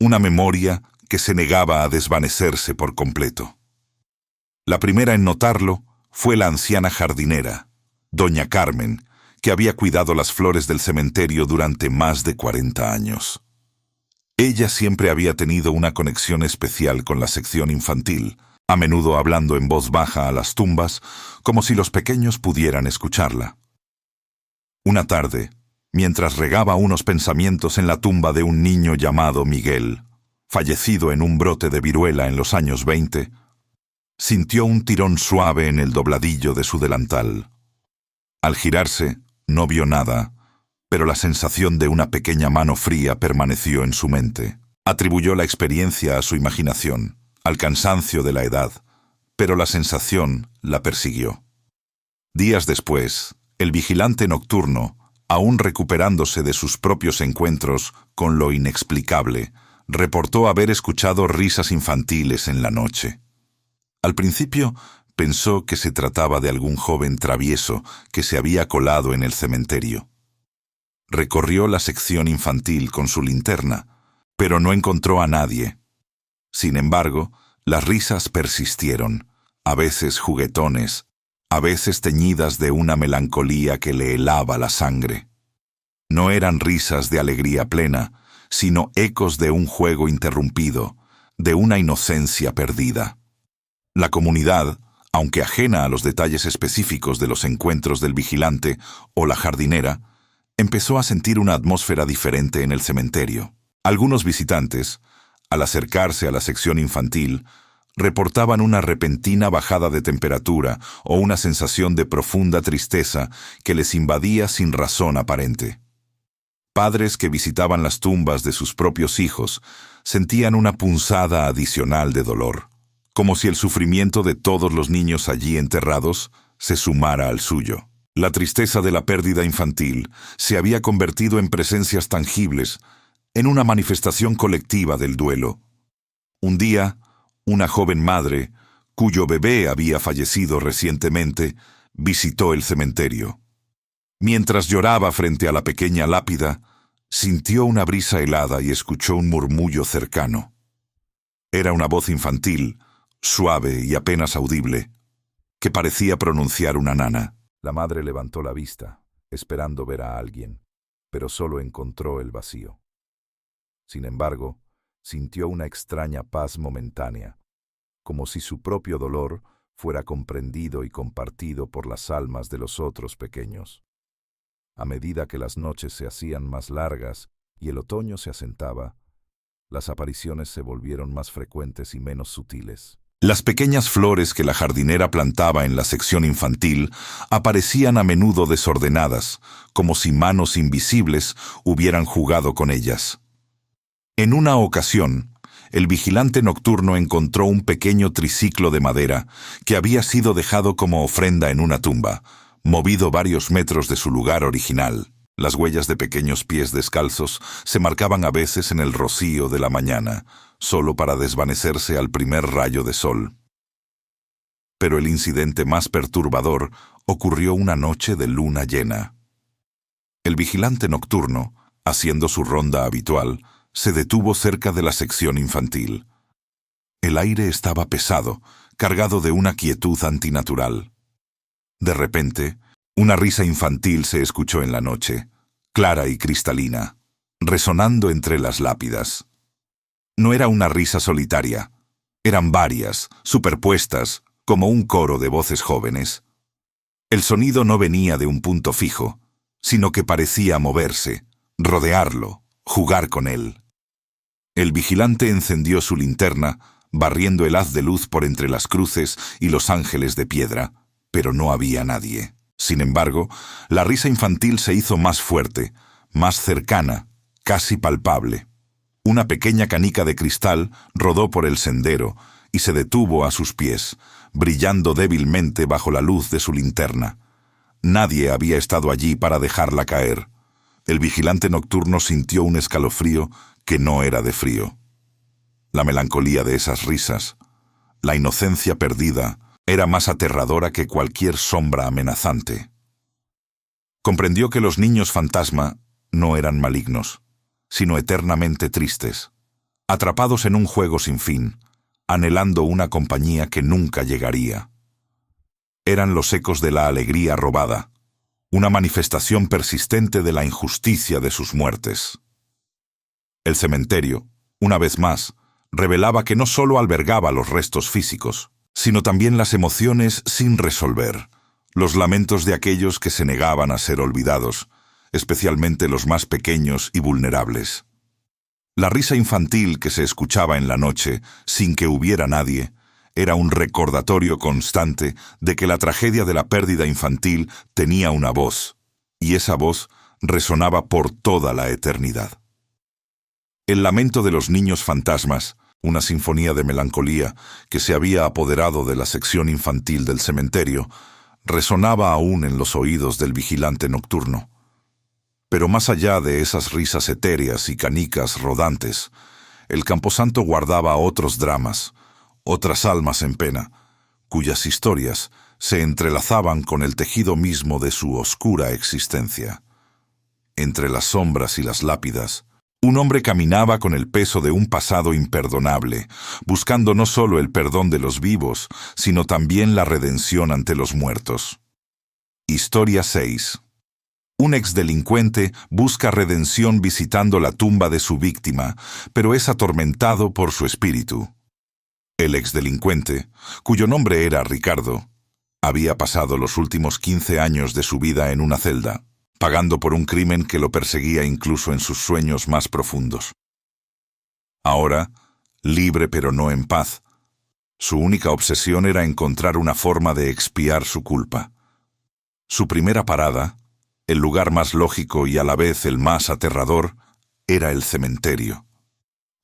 una memoria que se negaba a desvanecerse por completo. La primera en notarlo fue la anciana jardinera, doña Carmen, que había cuidado las flores del cementerio durante más de 40 años. Ella siempre había tenido una conexión especial con la sección infantil, a menudo hablando en voz baja a las tumbas, como si los pequeños pudieran escucharla. Una tarde, mientras regaba unos pensamientos en la tumba de un niño llamado Miguel, fallecido en un brote de viruela en los años 20, sintió un tirón suave en el dobladillo de su delantal. Al girarse, no vio nada, pero la sensación de una pequeña mano fría permaneció en su mente. Atribuyó la experiencia a su imaginación, al cansancio de la edad, pero la sensación la persiguió. Días después, el vigilante nocturno, aún recuperándose de sus propios encuentros con lo inexplicable, reportó haber escuchado risas infantiles en la noche. Al principio, pensó que se trataba de algún joven travieso que se había colado en el cementerio. Recorrió la sección infantil con su linterna, pero no encontró a nadie. Sin embargo, las risas persistieron, a veces juguetones, a veces teñidas de una melancolía que le helaba la sangre. No eran risas de alegría plena, sino ecos de un juego interrumpido, de una inocencia perdida. La comunidad, aunque ajena a los detalles específicos de los encuentros del vigilante o la jardinera, empezó a sentir una atmósfera diferente en el cementerio. Algunos visitantes, al acercarse a la sección infantil, reportaban una repentina bajada de temperatura o una sensación de profunda tristeza que les invadía sin razón aparente. Padres que visitaban las tumbas de sus propios hijos sentían una punzada adicional de dolor, como si el sufrimiento de todos los niños allí enterrados se sumara al suyo. La tristeza de la pérdida infantil se había convertido en presencias tangibles, en una manifestación colectiva del duelo. Un día, una joven madre, cuyo bebé había fallecido recientemente, visitó el cementerio. Mientras lloraba frente a la pequeña lápida, sintió una brisa helada y escuchó un murmullo cercano. Era una voz infantil, suave y apenas audible, que parecía pronunciar una nana. La madre levantó la vista, esperando ver a alguien, pero solo encontró el vacío. Sin embargo, sintió una extraña paz momentánea, como si su propio dolor fuera comprendido y compartido por las almas de los otros pequeños. A medida que las noches se hacían más largas y el otoño se asentaba, las apariciones se volvieron más frecuentes y menos sutiles. Las pequeñas flores que la jardinera plantaba en la sección infantil aparecían a menudo desordenadas, como si manos invisibles hubieran jugado con ellas. En una ocasión, el vigilante nocturno encontró un pequeño triciclo de madera que había sido dejado como ofrenda en una tumba, movido varios metros de su lugar original. Las huellas de pequeños pies descalzos se marcaban a veces en el rocío de la mañana, solo para desvanecerse al primer rayo de sol. Pero el incidente más perturbador ocurrió una noche de luna llena. El vigilante nocturno, haciendo su ronda habitual, se detuvo cerca de la sección infantil. El aire estaba pesado, cargado de una quietud antinatural. De repente, una risa infantil se escuchó en la noche, clara y cristalina, resonando entre las lápidas. No era una risa solitaria, eran varias, superpuestas, como un coro de voces jóvenes. El sonido no venía de un punto fijo, sino que parecía moverse, rodearlo, jugar con él. El vigilante encendió su linterna, barriendo el haz de luz por entre las cruces y los ángeles de piedra, pero no había nadie. Sin embargo, la risa infantil se hizo más fuerte, más cercana, casi palpable. Una pequeña canica de cristal rodó por el sendero y se detuvo a sus pies, brillando débilmente bajo la luz de su linterna. Nadie había estado allí para dejarla caer. El vigilante nocturno sintió un escalofrío que no era de frío. La melancolía de esas risas, la inocencia perdida, era más aterradora que cualquier sombra amenazante. Comprendió que los niños fantasma no eran malignos, sino eternamente tristes, atrapados en un juego sin fin, anhelando una compañía que nunca llegaría. Eran los ecos de la alegría robada, una manifestación persistente de la injusticia de sus muertes. El cementerio, una vez más, revelaba que no solo albergaba los restos físicos, sino también las emociones sin resolver, los lamentos de aquellos que se negaban a ser olvidados, especialmente los más pequeños y vulnerables. La risa infantil que se escuchaba en la noche, sin que hubiera nadie, era un recordatorio constante de que la tragedia de la pérdida infantil tenía una voz, y esa voz resonaba por toda la eternidad. El lamento de los niños fantasmas, una sinfonía de melancolía que se había apoderado de la sección infantil del cementerio, resonaba aún en los oídos del vigilante nocturno. Pero más allá de esas risas etéreas y canicas rodantes, el camposanto guardaba otros dramas, otras almas en pena, cuyas historias se entrelazaban con el tejido mismo de su oscura existencia. Entre las sombras y las lápidas, un hombre caminaba con el peso de un pasado imperdonable, buscando no solo el perdón de los vivos, sino también la redención ante los muertos. Historia 6. Un exdelincuente busca redención visitando la tumba de su víctima, pero es atormentado por su espíritu. El exdelincuente, cuyo nombre era Ricardo, había pasado los últimos 15 años de su vida en una celda, pagando por un crimen que lo perseguía incluso en sus sueños más profundos. Ahora, libre pero no en paz, su única obsesión era encontrar una forma de expiar su culpa. Su primera parada, el lugar más lógico y a la vez el más aterrador, era el cementerio.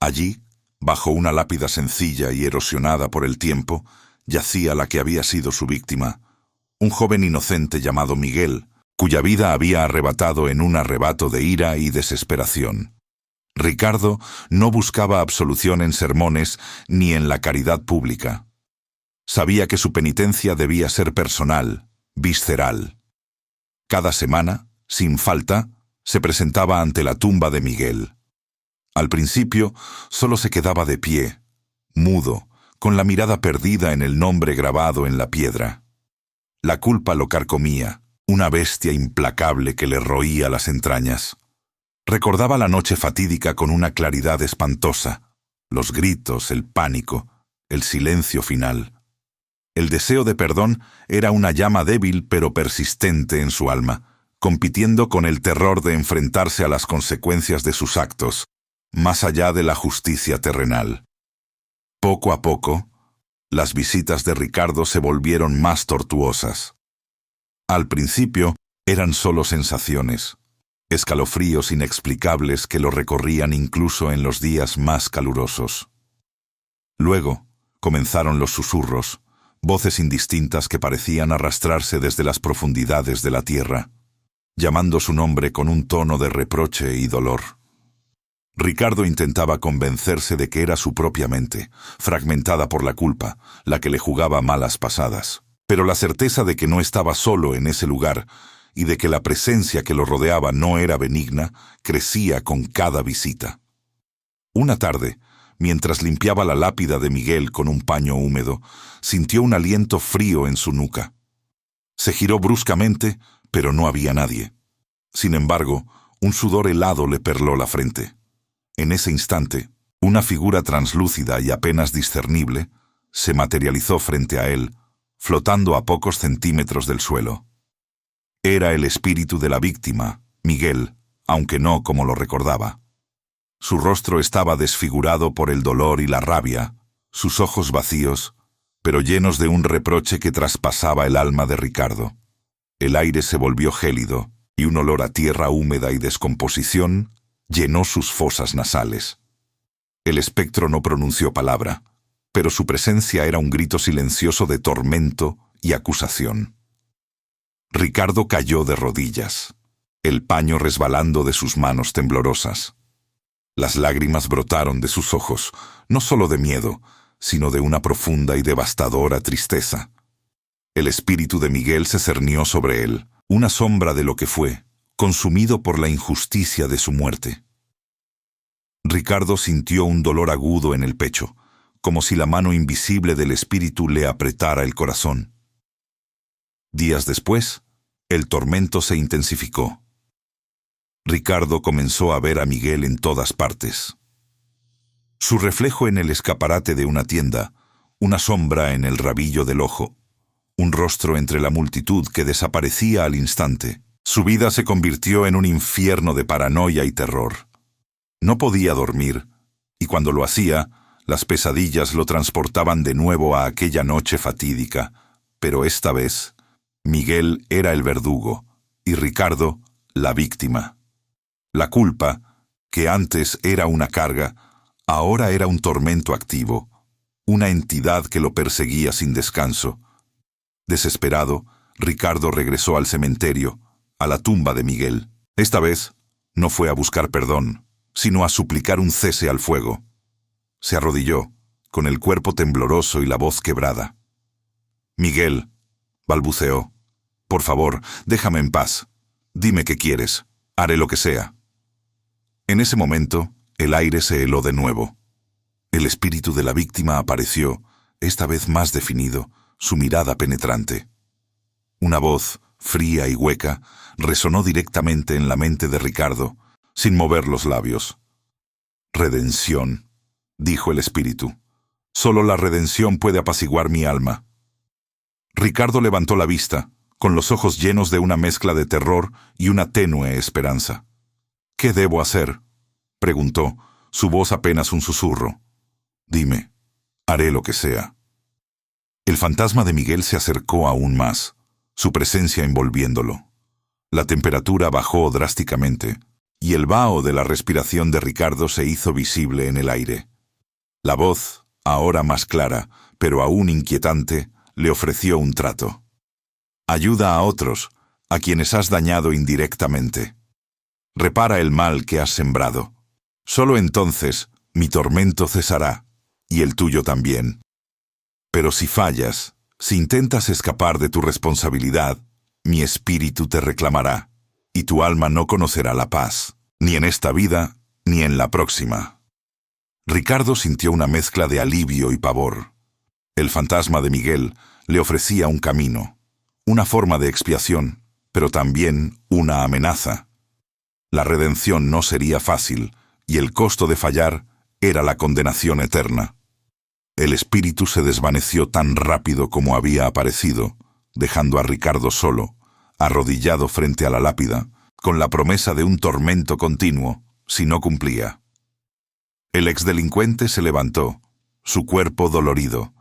Allí, bajo una lápida sencilla y erosionada por el tiempo, yacía la que había sido su víctima, un joven inocente llamado Miguel, cuya vida había arrebatado en un arrebato de ira y desesperación. Ricardo no buscaba absolución en sermones ni en la caridad pública. Sabía que su penitencia debía ser personal, visceral. Cada semana, sin falta, se presentaba ante la tumba de Miguel. Al principio, solo se quedaba de pie, mudo, con la mirada perdida en el nombre grabado en la piedra. La culpa lo carcomía, una bestia implacable que le roía las entrañas. Recordaba la noche fatídica con una claridad espantosa, los gritos, el pánico, el silencio final. El deseo de perdón era una llama débil pero persistente en su alma, compitiendo con el terror de enfrentarse a las consecuencias de sus actos, más allá de la justicia terrenal. Poco a poco, las visitas de Ricardo se volvieron más tortuosas. Al principio, eran solo sensaciones, escalofríos inexplicables que lo recorrían incluso en los días más calurosos. Luego, comenzaron los susurros, voces indistintas que parecían arrastrarse desde las profundidades de la tierra, llamando su nombre con un tono de reproche y dolor. Ricardo intentaba convencerse de que era su propia mente, fragmentada por la culpa, la que le jugaba malas pasadas. Pero la certeza de que no estaba solo en ese lugar y de que la presencia que lo rodeaba no era benigna, crecía con cada visita. Una tarde, mientras limpiaba la lápida de Miguel con un paño húmedo, sintió un aliento frío en su nuca. Se giró bruscamente, pero no había nadie. Sin embargo, un sudor helado le perló la frente. En ese instante, una figura translúcida y apenas discernible se materializó frente a él, flotando a pocos centímetros del suelo. Era el espíritu de la víctima, Miguel, aunque no como lo recordaba. Su rostro estaba desfigurado por el dolor y la rabia, sus ojos vacíos, pero llenos de un reproche que traspasaba el alma de Ricardo. El aire se volvió gélido, y un olor a tierra húmeda y descomposición llenó sus fosas nasales. El espectro no pronunció palabra, pero su presencia era un grito silencioso de tormento y acusación. Ricardo cayó de rodillas, el paño resbalando de sus manos temblorosas. Las lágrimas brotaron de sus ojos, no solo de miedo, sino de una profunda y devastadora tristeza. El espíritu de Miguel se cernió sobre él, una sombra de lo que fue, consumido por la injusticia de su muerte. Ricardo sintió un dolor agudo en el pecho, como si la mano invisible del espíritu le apretara el corazón. Días después, el tormento se intensificó. Ricardo comenzó a ver a Miguel en todas partes. Su reflejo en el escaparate de una tienda, una sombra en el rabillo del ojo, un rostro entre la multitud que desaparecía al instante. Su vida se convirtió en un infierno de paranoia y terror. No podía dormir, y cuando lo hacía, las pesadillas lo transportaban de nuevo a aquella noche fatídica, pero esta vez, Miguel era el verdugo, y Ricardo, la víctima. La culpa, que antes era una carga, ahora era un tormento activo, una entidad que lo perseguía sin descanso. Desesperado, Ricardo regresó al cementerio, a la tumba de Miguel. Esta vez, no fue a buscar perdón, sino a suplicar un cese al fuego. Se arrodilló, con el cuerpo tembloroso y la voz quebrada. «Miguel», balbuceó, «por favor, déjame en paz. Dime qué quieres. Haré lo que sea». En ese momento, el aire se heló de nuevo. El espíritu de la víctima apareció, esta vez más definido, su mirada penetrante. Una voz, fría y hueca, resonó directamente en la mente de Ricardo, sin mover los labios. «Redención», dijo el espíritu. «Solo la redención puede apaciguar mi alma». Ricardo levantó la vista, con los ojos llenos de una mezcla de terror y una tenue esperanza. «¿Qué debo hacer?», preguntó, su voz apenas un susurro. «Dime, haré lo que sea». El fantasma de Miguel se acercó aún más, su presencia envolviéndolo. La temperatura bajó drásticamente, y el vaho de la respiración de Ricardo se hizo visible en el aire. La voz, ahora más clara, pero aún inquietante, le ofreció un trato. «Ayuda a otros, a quienes has dañado indirectamente. Repara el mal que has sembrado. Solo entonces mi tormento cesará, y el tuyo también. Pero si fallas, si intentas escapar de tu responsabilidad, mi espíritu te reclamará, y tu alma no conocerá la paz, ni en esta vida, ni en la próxima». Ricardo sintió una mezcla de alivio y pavor. El fantasma de Miguel le ofrecía un camino, una forma de expiación, pero también una amenaza. La redención no sería fácil, y el costo de fallar era la condenación eterna. El espíritu se desvaneció tan rápido como había aparecido, dejando a Ricardo solo, arrodillado frente a la lápida, con la promesa de un tormento continuo, si no cumplía. El exdelincuente se levantó, su cuerpo dolorido,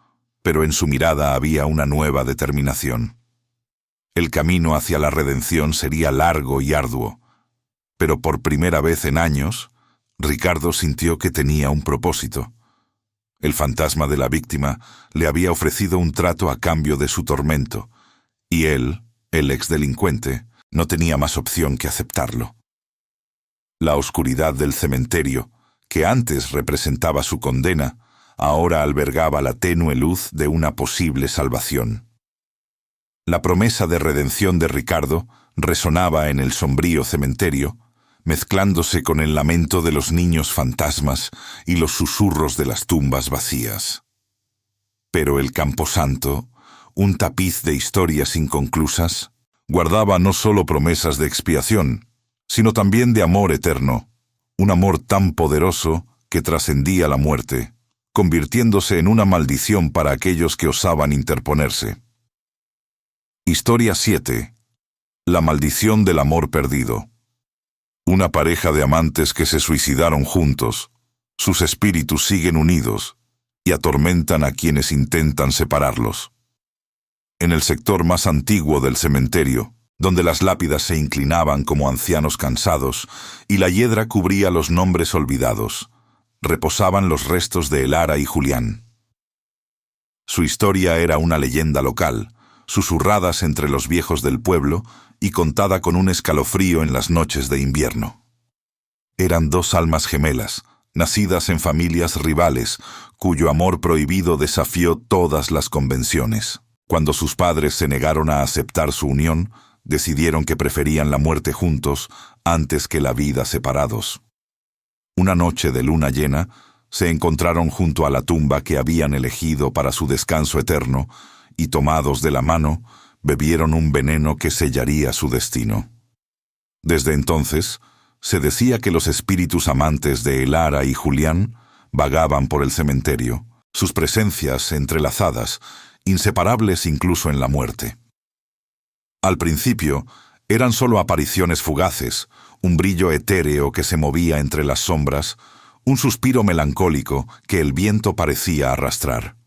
pero en su mirada había una nueva determinación. El camino hacia la redención sería largo y arduo, pero por primera vez en años, Ricardo sintió que tenía un propósito. El fantasma de la víctima le había ofrecido un trato a cambio de su tormento, y él, el exdelincuente, no tenía más opción que aceptarlo. La oscuridad del cementerio, que antes representaba su condena, ahora albergaba la tenue luz de una posible salvación. La promesa de redención de Ricardo resonaba en el sombrío cementerio, mezclándose con el lamento de los niños fantasmas y los susurros de las tumbas vacías. Pero el camposanto, un tapiz de historias inconclusas, guardaba no solo promesas de expiación, sino también de amor eterno, un amor tan poderoso que trascendía la muerte, convirtiéndose en una maldición para aquellos que osaban interponerse. Historia 7. La maldición del amor perdido. Una pareja de amantes que se suicidaron juntos. Sus espíritus siguen unidos y atormentan a quienes intentan separarlos. En el sector más antiguo del cementerio, donde las lápidas se inclinaban como ancianos cansados y la hiedra cubría los nombres olvidados, reposaban los restos de Elara y Julián. Su historia era una leyenda local, susurradas entre los viejos del pueblo y contada con un escalofrío en las noches de invierno. Eran dos almas gemelas, nacidas en familias rivales, cuyo amor prohibido desafió todas las convenciones. Cuando sus padres se negaron a aceptar su unión, decidieron que preferían la muerte juntos antes que la vida separados. Una noche de luna llena, se encontraron junto a la tumba que habían elegido para su descanso eterno y, tomados de la mano, bebieron un veneno que sellaría su destino. Desde entonces, se decía que los espíritus amantes de Elara y Julián vagaban por el cementerio, sus presencias entrelazadas, inseparables incluso en la muerte. Al principio, eran solo apariciones fugaces, un brillo etéreo que se movía entre las sombras, un suspiro melancólico que el viento parecía arrastrar.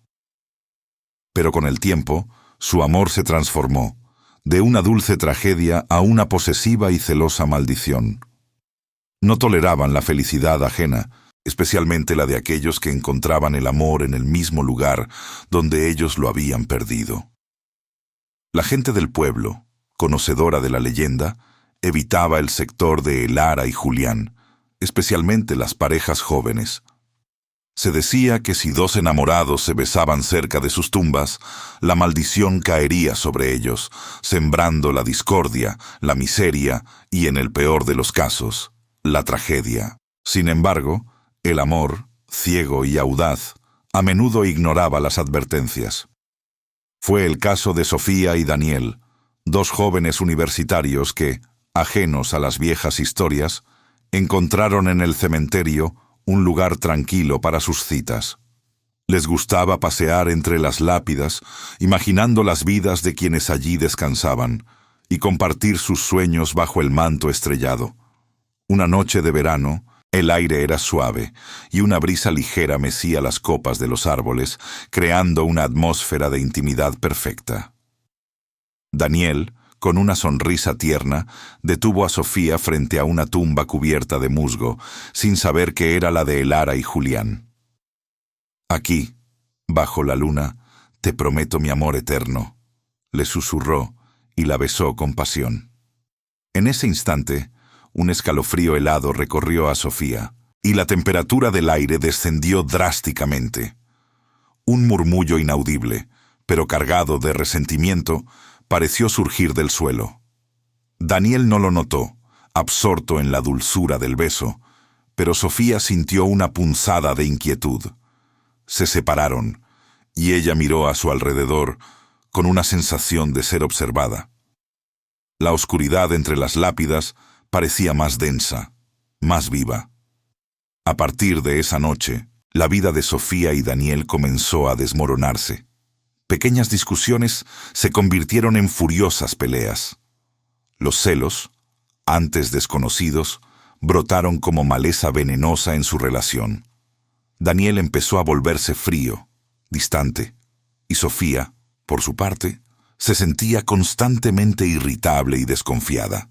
Pero con el tiempo, su amor se transformó, de una dulce tragedia a una posesiva y celosa maldición. No toleraban la felicidad ajena, especialmente la de aquellos que encontraban el amor en el mismo lugar donde ellos lo habían perdido. La gente del pueblo, conocedora de la leyenda, evitaba el sector de Elara y Julián, especialmente las parejas jóvenes. Se decía que si dos enamorados se besaban cerca de sus tumbas, la maldición caería sobre ellos, sembrando la discordia, la miseria y, en el peor de los casos, la tragedia. Sin embargo, el amor, ciego y audaz, a menudo ignoraba las advertencias. Fue el caso de Sofía y Daniel, dos jóvenes universitarios que, ajenos a las viejas historias, encontraron en el cementerio un lugar tranquilo para sus citas. Les gustaba pasear entre las lápidas, imaginando las vidas de quienes allí descansaban, y compartir sus sueños bajo el manto estrellado. Una noche de verano, el aire era suave, y una brisa ligera mecía las copas de los árboles, creando una atmósfera de intimidad perfecta. Daniel, con una sonrisa tierna, detuvo a Sofía frente a una tumba cubierta de musgo, sin saber que era la de Elara y Julián. «Aquí, bajo la luna, te prometo mi amor eterno», le susurró y la besó con pasión. En ese instante, un escalofrío helado recorrió a Sofía, y la temperatura del aire descendió drásticamente. Un murmullo inaudible, pero cargado de resentimiento, pareció surgir del suelo. Daniel no lo notó, absorto en la dulzura del beso, pero Sofía sintió una punzada de inquietud. Se separaron, y ella miró a su alrededor con una sensación de ser observada. La oscuridad entre las lápidas parecía más densa, más viva. A partir de esa noche, la vida de Sofía y Daniel comenzó a desmoronarse. Pequeñas discusiones se convirtieron en furiosas peleas. Los celos, antes desconocidos, brotaron como maleza venenosa en su relación. Daniel empezó a volverse frío, distante, y Sofía, por su parte, se sentía constantemente irritable y desconfiada.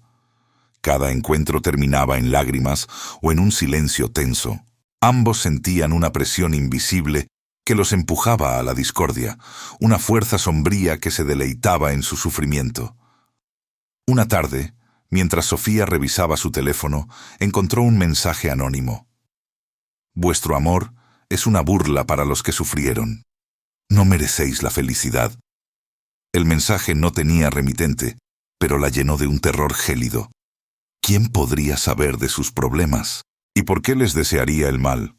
Cada encuentro terminaba en lágrimas o en un silencio tenso. Ambos sentían una presión invisible que los empujaba a la discordia, una fuerza sombría que se deleitaba en su sufrimiento. Una tarde, mientras Sofía revisaba su teléfono, encontró un mensaje anónimo. «Vuestro amor es una burla para los que sufrieron. No merecéis la felicidad». El mensaje no tenía remitente, pero la llenó de un terror gélido. ¿Quién podría saber de sus problemas? ¿Y por qué les desearía el mal?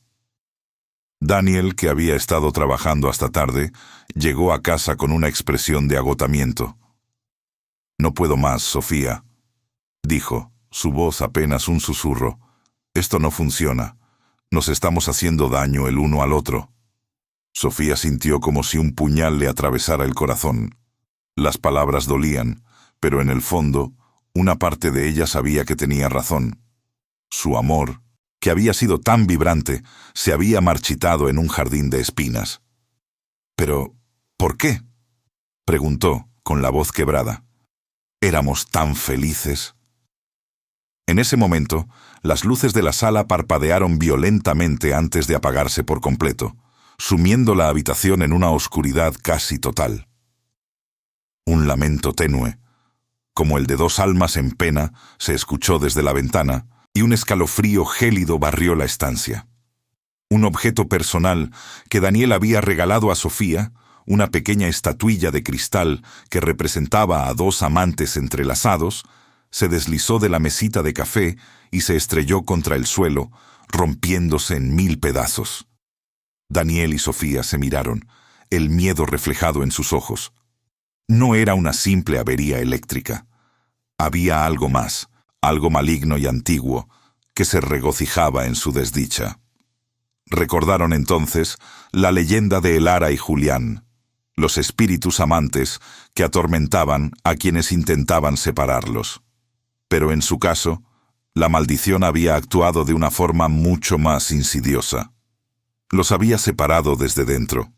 Daniel, que había estado trabajando hasta tarde, llegó a casa con una expresión de agotamiento. «No puedo más, Sofía», dijo, su voz apenas un susurro. «Esto no funciona. Nos estamos haciendo daño el uno al otro». Sofía sintió como si un puñal le atravesara el corazón. Las palabras dolían, pero en el fondo, una parte de ella sabía que tenía razón. Su amor, que había sido tan vibrante, se había marchitado en un jardín de espinas. «¿Pero por qué?», preguntó, con la voz quebrada. «Éramos tan felices». En ese momento, las luces de la sala parpadearon violentamente antes de apagarse por completo, sumiendo la habitación en una oscuridad casi total. Un lamento tenue, como el de dos almas en pena, se escuchó desde la ventana, y un escalofrío gélido barrió la estancia. Un objeto personal que Daniel había regalado a Sofía, una pequeña estatuilla de cristal que representaba a dos amantes entrelazados, se deslizó de la mesita de café y se estrelló contra el suelo, rompiéndose en 1000 pedazos. Daniel y Sofía se miraron, el miedo reflejado en sus ojos. No era una simple avería eléctrica. Había algo más, algo maligno y antiguo, que se regocijaba en su desdicha. Recordaron entonces la leyenda de Elara y Julián, los espíritus amantes que atormentaban a quienes intentaban separarlos. Pero en su caso, la maldición había actuado de una forma mucho más insidiosa. Los había separado desde dentro,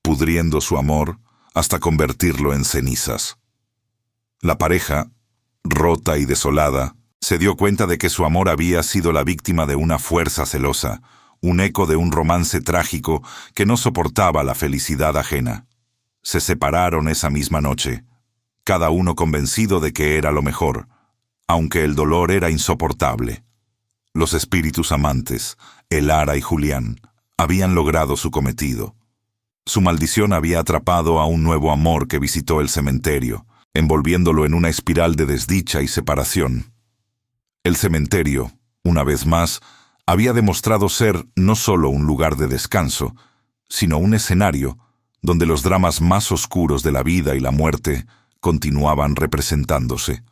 pudriendo su amor hasta convertirlo en cenizas. La pareja, rota y desolada, se dio cuenta de que su amor había sido la víctima de una fuerza celosa, un eco de un romance trágico que no soportaba la felicidad ajena. Se separaron esa misma noche, cada uno convencido de que era lo mejor, aunque el dolor era insoportable. Los espíritus amantes, Elara y Julián, habían logrado su cometido. Su maldición había atrapado a un nuevo amor que visitó el cementerio, envolviéndolo en una espiral de desdicha y separación. El cementerio, una vez más, había demostrado ser no solo un lugar de descanso, sino un escenario donde los dramas más oscuros de la vida y la muerte continuaban representándose.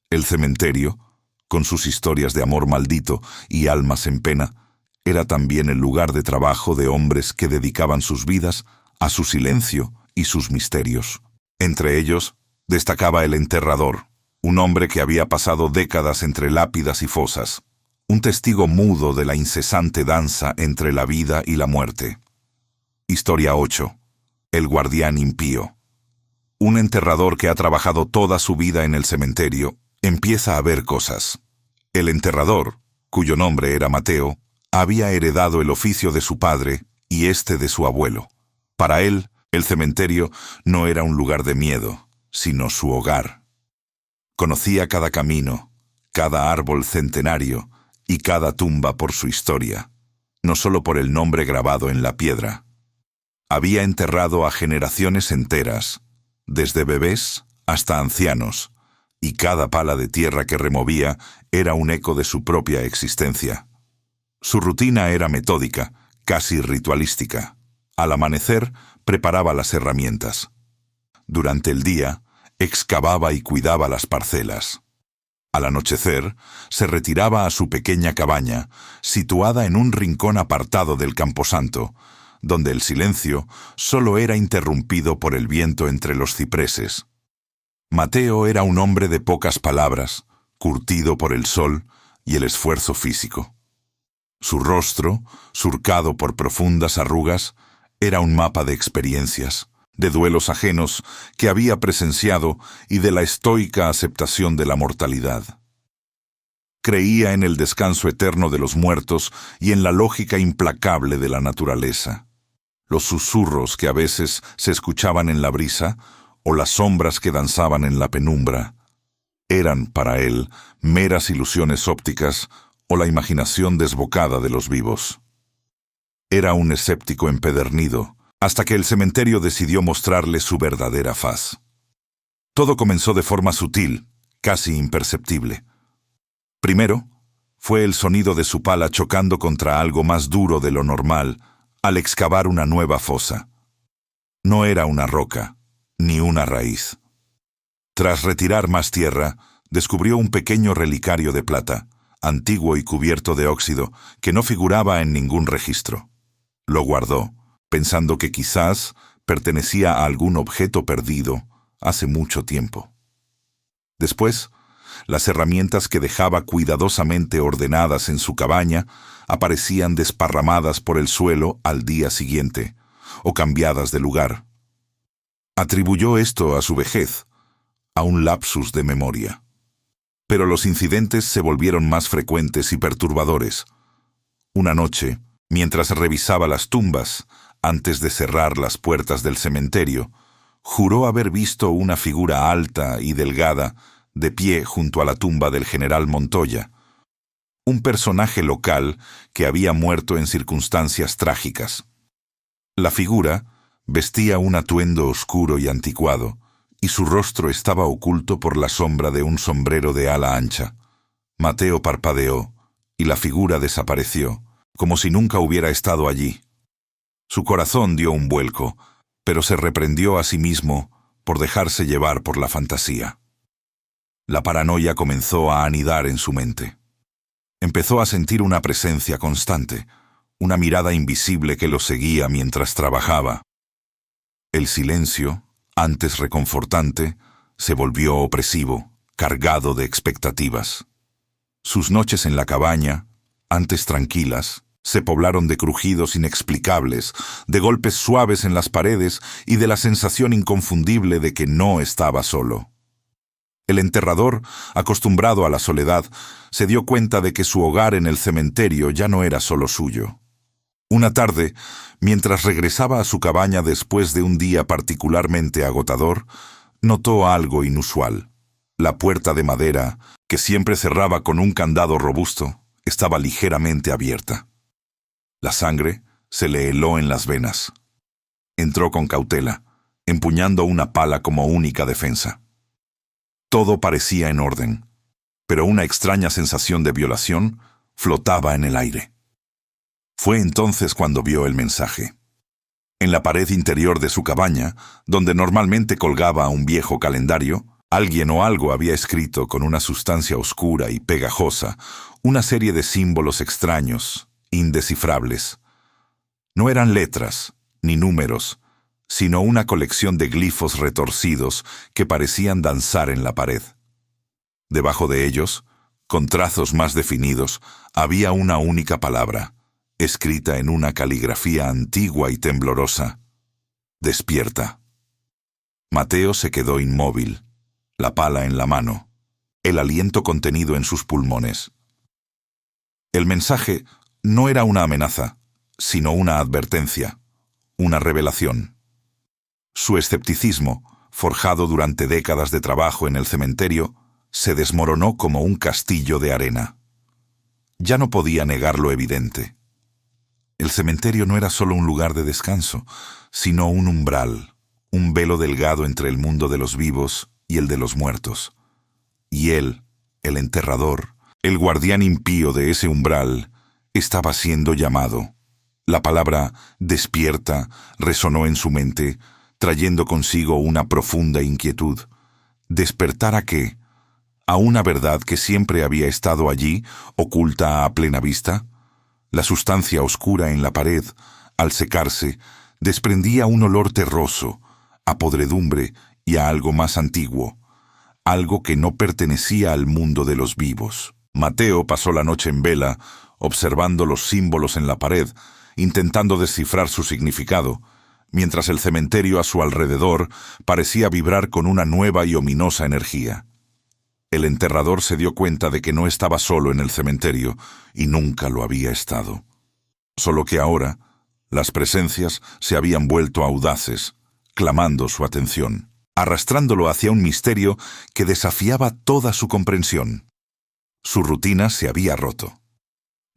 El cementerio, con sus historias de amor maldito y almas en pena, era también el lugar de trabajo de hombres que dedicaban sus vidas a su silencio y sus misterios. Entre ellos, destacaba el enterrador, un hombre que había pasado décadas entre lápidas y fosas, un testigo mudo de la incesante danza entre la vida y la muerte. Historia 8. El guardián impío. Un enterrador que ha trabajado toda su vida en el cementerio empieza a ver cosas. El enterrador, cuyo nombre era Mateo, había heredado el oficio de su padre y este de su abuelo. Para él, el cementerio no era un lugar de miedo, sino su hogar. Conocía cada camino, cada árbol centenario y cada tumba por su historia, no solo por el nombre grabado en la piedra. Había enterrado a generaciones enteras, desde bebés hasta ancianos, y cada pala de tierra que removía era un eco de su propia existencia. Su rutina era metódica, casi ritualística. Al amanecer, preparaba las herramientas. Durante el día, excavaba y cuidaba las parcelas. Al anochecer, se retiraba a su pequeña cabaña, situada en un rincón apartado del camposanto, donde el silencio solo era interrumpido por el viento entre los cipreses. Mateo era un hombre de pocas palabras, curtido por el sol y el esfuerzo físico. Su rostro, surcado por profundas arrugas, era un mapa de experiencias, de duelos ajenos que había presenciado y de la estoica aceptación de la mortalidad. Creía en el descanso eterno de los muertos y en la lógica implacable de la naturaleza. Los susurros que a veces se escuchaban en la brisa o las sombras que danzaban en la penumbra eran, para él, meras ilusiones ópticas o la imaginación desbocada de los vivos. Era un escéptico empedernido, hasta que el cementerio decidió mostrarle su verdadera faz. Todo comenzó de forma sutil, casi imperceptible. Primero, fue el sonido de su pala chocando contra algo más duro de lo normal, al excavar una nueva fosa. No era una roca, ni una raíz. Tras retirar más tierra, descubrió un pequeño relicario de plata, antiguo y cubierto de óxido, que no figuraba en ningún registro. Lo guardó, pensando que quizás pertenecía a algún objeto perdido hace mucho tiempo. Después, las herramientas que dejaba cuidadosamente ordenadas en su cabaña aparecían desparramadas por el suelo al día siguiente, o cambiadas de lugar. Atribuyó esto a su vejez, a un lapsus de memoria. Pero los incidentes se volvieron más frecuentes y perturbadores. Una noche, mientras revisaba las tumbas, antes de cerrar las puertas del cementerio, juró haber visto una figura alta y delgada de pie junto a la tumba del general Montoya, un personaje local que había muerto en circunstancias trágicas. La figura vestía un atuendo oscuro y anticuado, y su rostro estaba oculto por la sombra de un sombrero de ala ancha. Mateo parpadeó, y la figura desapareció, como si nunca hubiera estado allí. Su corazón dio un vuelco, pero se reprendió a sí mismo por dejarse llevar por la fantasía. La paranoia comenzó a anidar en su mente. Empezó a sentir una presencia constante, una mirada invisible que lo seguía mientras trabajaba. El silencio, antes reconfortante, se volvió opresivo, cargado de expectativas. Sus noches en la cabaña, antes tranquilas, se poblaron de crujidos inexplicables, de golpes suaves en las paredes y de la sensación inconfundible de que no estaba solo. El enterrador, acostumbrado a la soledad, se dio cuenta de que su hogar en el cementerio ya no era solo suyo. Una tarde, mientras regresaba a su cabaña después de un día particularmente agotador, notó algo inusual. La puerta de madera, que siempre cerraba con un candado robusto, estaba ligeramente abierta. La sangre se le heló en las venas. Entró con cautela, empuñando una pala como única defensa. Todo parecía en orden, pero una extraña sensación de violación flotaba en el aire. Fue entonces cuando vio el mensaje. En la pared interior de su cabaña, donde normalmente colgaba un viejo calendario, alguien o algo había escrito con una sustancia oscura y pegajosa una serie de símbolos extraños, indescifrables. No eran letras, ni números, sino una colección de glifos retorcidos que parecían danzar en la pared. Debajo de ellos, con trazos más definidos, había una única palabra, escrita en una caligrafía antigua y temblorosa: despierta. Mateo se quedó inmóvil, la pala en la mano, el aliento contenido en sus pulmones. El mensaje no era una amenaza, sino una advertencia, una revelación. Su escepticismo, forjado durante décadas de trabajo en el cementerio, se desmoronó como un castillo de arena. Ya no podía negar lo evidente. El cementerio no era solo un lugar de descanso, sino un umbral, un velo delgado entre el mundo de los vivos y el de los muertos. Y él, el enterrador, el guardián impío de ese umbral, estaba siendo llamado. La palabra despierta resonó en su mente, trayendo consigo una profunda inquietud. ¿Despertar a qué? ¿A una verdad que siempre había estado allí, oculta a plena vista? La sustancia oscura en la pared, al secarse, desprendía un olor terroso, a podredumbre y a algo más antiguo, algo que no pertenecía al mundo de los vivos. Mateo pasó la noche en vela, observando los símbolos en la pared, intentando descifrar su significado, mientras el cementerio a su alrededor parecía vibrar con una nueva y ominosa energía. El enterrador se dio cuenta de que no estaba solo en el cementerio, y nunca lo había estado. Solo que ahora, las presencias se habían vuelto audaces, clamando su atención, arrastrándolo hacia un misterio que desafiaba toda su comprensión. Su rutina se había roto.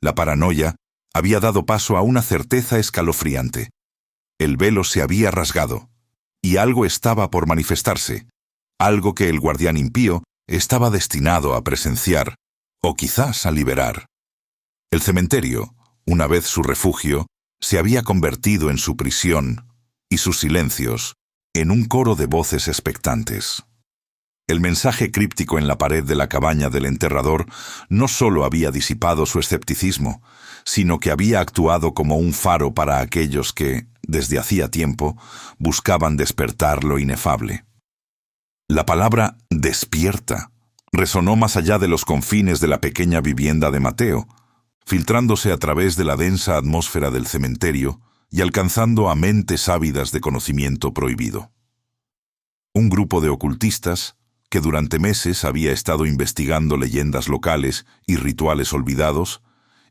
La paranoia había dado paso a una certeza escalofriante. El velo se había rasgado, y algo estaba por manifestarse, algo que el guardián impío estaba destinado a presenciar, o quizás a liberar. El cementerio, una vez su refugio, Se había convertido en su prisión, y sus silencios, en un coro de voces expectantes. El mensaje críptico en la pared de la cabaña del enterrador no solo había disipado su escepticismo, sino que había actuado como un faro para aquellos que, desde hacía tiempo, buscaban despertar lo inefable. La palabra «despierta» resonó más allá de los confines de la pequeña vivienda de Mateo, filtrándose a través de la densa atmósfera del cementerio y alcanzando a mentes ávidas de conocimiento prohibido. Un grupo de ocultistas, que durante meses había estado investigando leyendas locales y rituales olvidados,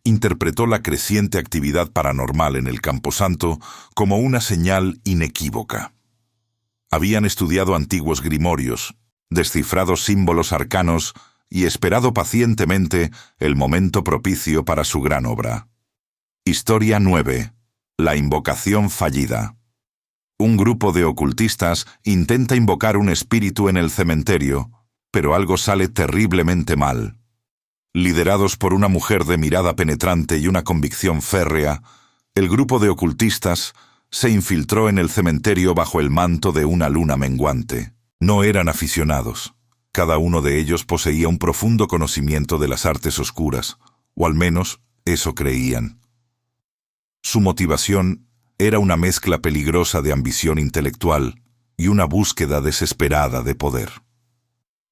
interpretó la creciente actividad paranormal en el Camposanto como una señal inequívoca. Habían estudiado antiguos grimorios, descifrado símbolos arcanos y esperado pacientemente el momento propicio para su gran obra. Historia 9. La invocación fallida. Un grupo de ocultistas intenta invocar un espíritu en el cementerio, pero algo sale terriblemente mal. Liderados por una mujer de mirada penetrante y una convicción férrea, el grupo de ocultistas se infiltró en el cementerio bajo el manto de una luna menguante. No eran aficionados. Cada uno de ellos poseía un profundo conocimiento de las artes oscuras, o al menos eso creían. Su motivación era una mezcla peligrosa de ambición intelectual y una búsqueda desesperada de poder.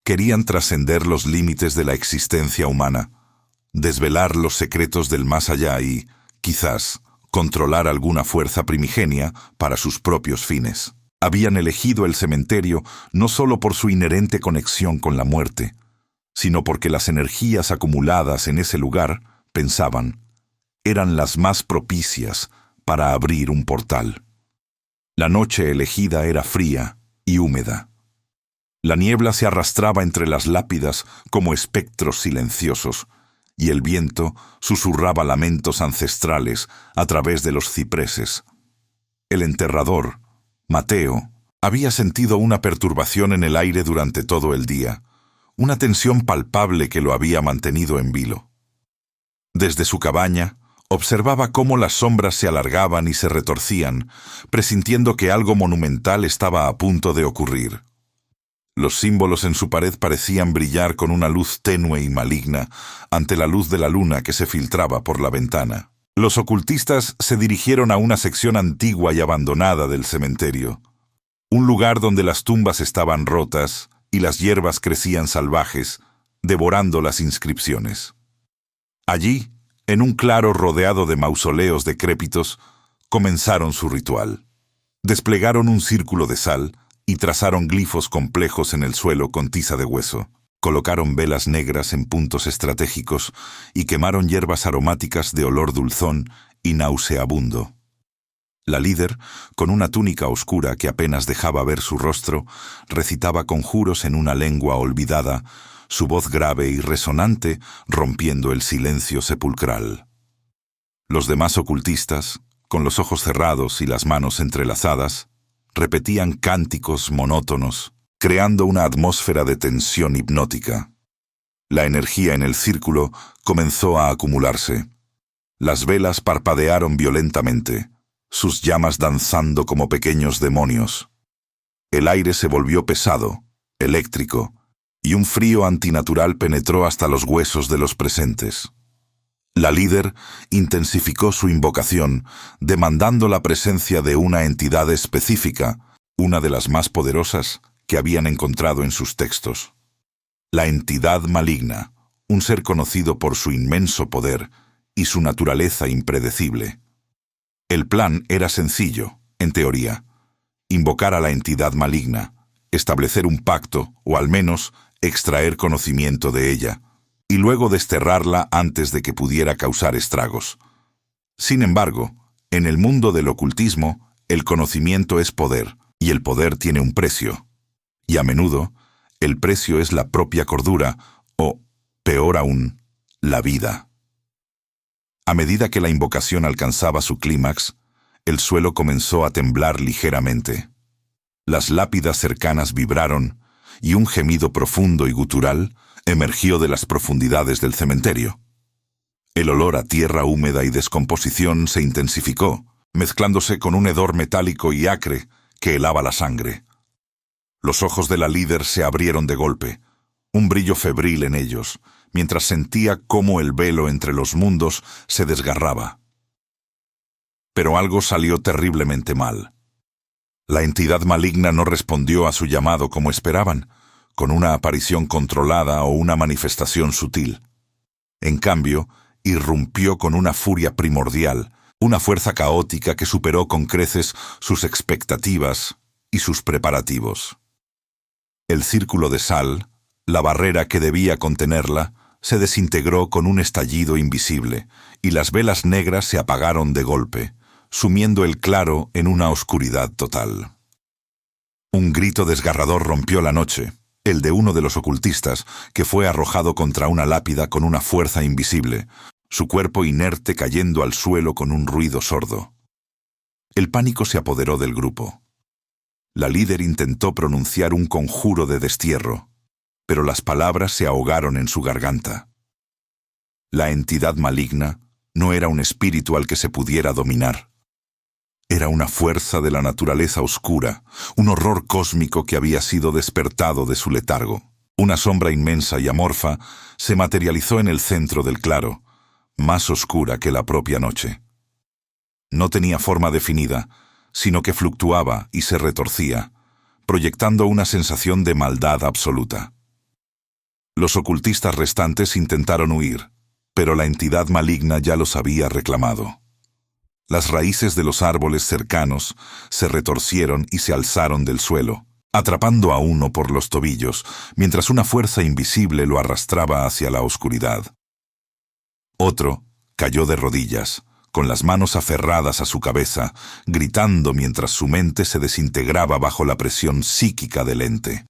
Querían trascender los límites de la existencia humana, desvelar los secretos del más allá y, quizás, controlar alguna fuerza primigenia para sus propios fines. Habían elegido el cementerio no solo por su inherente conexión con la muerte, sino porque las energías acumuladas en ese lugar, pensaban, eran las más propicias para abrir un portal. La noche elegida era fría y húmeda. La niebla se arrastraba entre las lápidas como espectros silenciosos, y el viento susurraba lamentos ancestrales a través de los cipreses. El enterrador, Mateo, había sentido una perturbación en el aire durante todo el día, una tensión palpable que lo había mantenido en vilo. Desde su cabaña, observaba cómo las sombras se alargaban y se retorcían, presintiendo que algo monumental estaba a punto de ocurrir. Los símbolos en su pared parecían brillar con una luz tenue y maligna ante la luz de la luna que se filtraba por la ventana. Los ocultistas se dirigieron a una sección antigua y abandonada del cementerio, un lugar donde las tumbas estaban rotas y las hierbas crecían salvajes, devorando las inscripciones. Allí, en un claro rodeado de mausoleos decrépitos, comenzaron su ritual. Desplegaron un círculo de sal y trazaron glifos complejos en el suelo con tiza de hueso. Colocaron velas negras en puntos estratégicos y quemaron hierbas aromáticas de olor dulzón y nauseabundo. La líder, con una túnica oscura que apenas dejaba ver su rostro, recitaba conjuros en una lengua olvidada, su voz grave y resonante rompiendo el silencio sepulcral. Los demás ocultistas, con los ojos cerrados y las manos entrelazadas, repetían cánticos monótonos, creando una atmósfera de tensión hipnótica. La energía en el círculo comenzó a acumularse. Las velas parpadearon violentamente, sus llamas danzando como pequeños demonios. El aire se volvió pesado, eléctrico, y un frío antinatural penetró hasta los huesos de los presentes. La líder intensificó su invocación, demandando la presencia de una entidad específica, una de las más poderosas que habían encontrado en sus textos. La entidad maligna, un ser conocido por su inmenso poder y su naturaleza impredecible. El plan era sencillo, en teoría: invocar a la entidad maligna, establecer un pacto, o al menos extraer conocimiento de ella, y luego desterrarla antes de que pudiera causar estragos. Sin embargo, en el mundo del ocultismo, el conocimiento es poder, y el poder tiene un precio. Y a menudo, el precio es la propia cordura, o, peor aún, la vida. A medida que la invocación alcanzaba su clímax, el suelo comenzó a temblar ligeramente. Las lápidas cercanas vibraron, y un gemido profundo y gutural emergió de las profundidades del cementerio. El olor a tierra húmeda y descomposición se intensificó, mezclándose con un hedor metálico y acre que helaba la sangre. Los ojos de la líder se abrieron de golpe, un brillo febril en ellos, mientras sentía cómo el velo entre los mundos se desgarraba. Pero algo salió terriblemente mal. La entidad maligna no respondió a su llamado como esperaban, con una aparición controlada o una manifestación sutil. En cambio, irrumpió con una furia primordial, una fuerza caótica que superó con creces sus expectativas y sus preparativos. El círculo de sal, la barrera que debía contenerla, se desintegró con un estallido invisible, y las velas negras se apagaron de golpe, sumiendo el claro en una oscuridad total. Un grito desgarrador rompió la noche, el de uno de los ocultistas, que fue arrojado contra una lápida con una fuerza invisible, su cuerpo inerte cayendo al suelo con un ruido sordo. El pánico se apoderó del grupo. La líder intentó pronunciar un conjuro de destierro, pero las palabras se ahogaron en su garganta. La entidad maligna no era un espíritu al que se pudiera dominar. Era una fuerza de la naturaleza oscura, un horror cósmico que había sido despertado de su letargo. Una sombra inmensa y amorfa se materializó en el centro del claro, más oscura que la propia noche. No tenía forma definida, sino que fluctuaba y se retorcía, proyectando una sensación de maldad absoluta. Los ocultistas restantes intentaron huir, pero la entidad maligna ya los había reclamado. Las raíces de los árboles cercanos se retorcieron y se alzaron del suelo, atrapando a uno por los tobillos, mientras una fuerza invisible lo arrastraba hacia la oscuridad. Otro cayó de rodillas, con las manos aferradas a su cabeza, gritando mientras su mente se desintegraba bajo la presión psíquica del ente.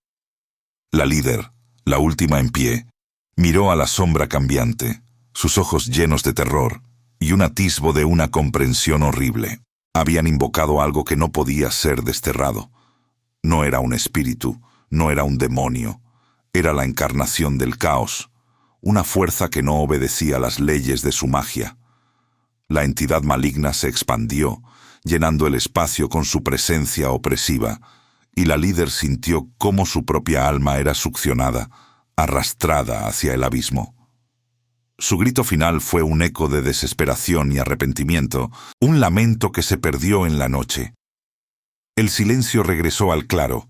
La líder, la última en pie, miró a la sombra cambiante, sus ojos llenos de terror, y un atisbo de una comprensión horrible. Habían invocado algo que no podía ser desterrado. No era un espíritu, no era un demonio, era la encarnación del caos, una fuerza que no obedecía las leyes de su magia. La entidad maligna se expandió, llenando el espacio con su presencia opresiva, y la líder sintió cómo su propia alma era succionada, arrastrada hacia el abismo. Su grito final fue un eco de desesperación y arrepentimiento, un lamento que se perdió en la noche. El silencio regresó al claro,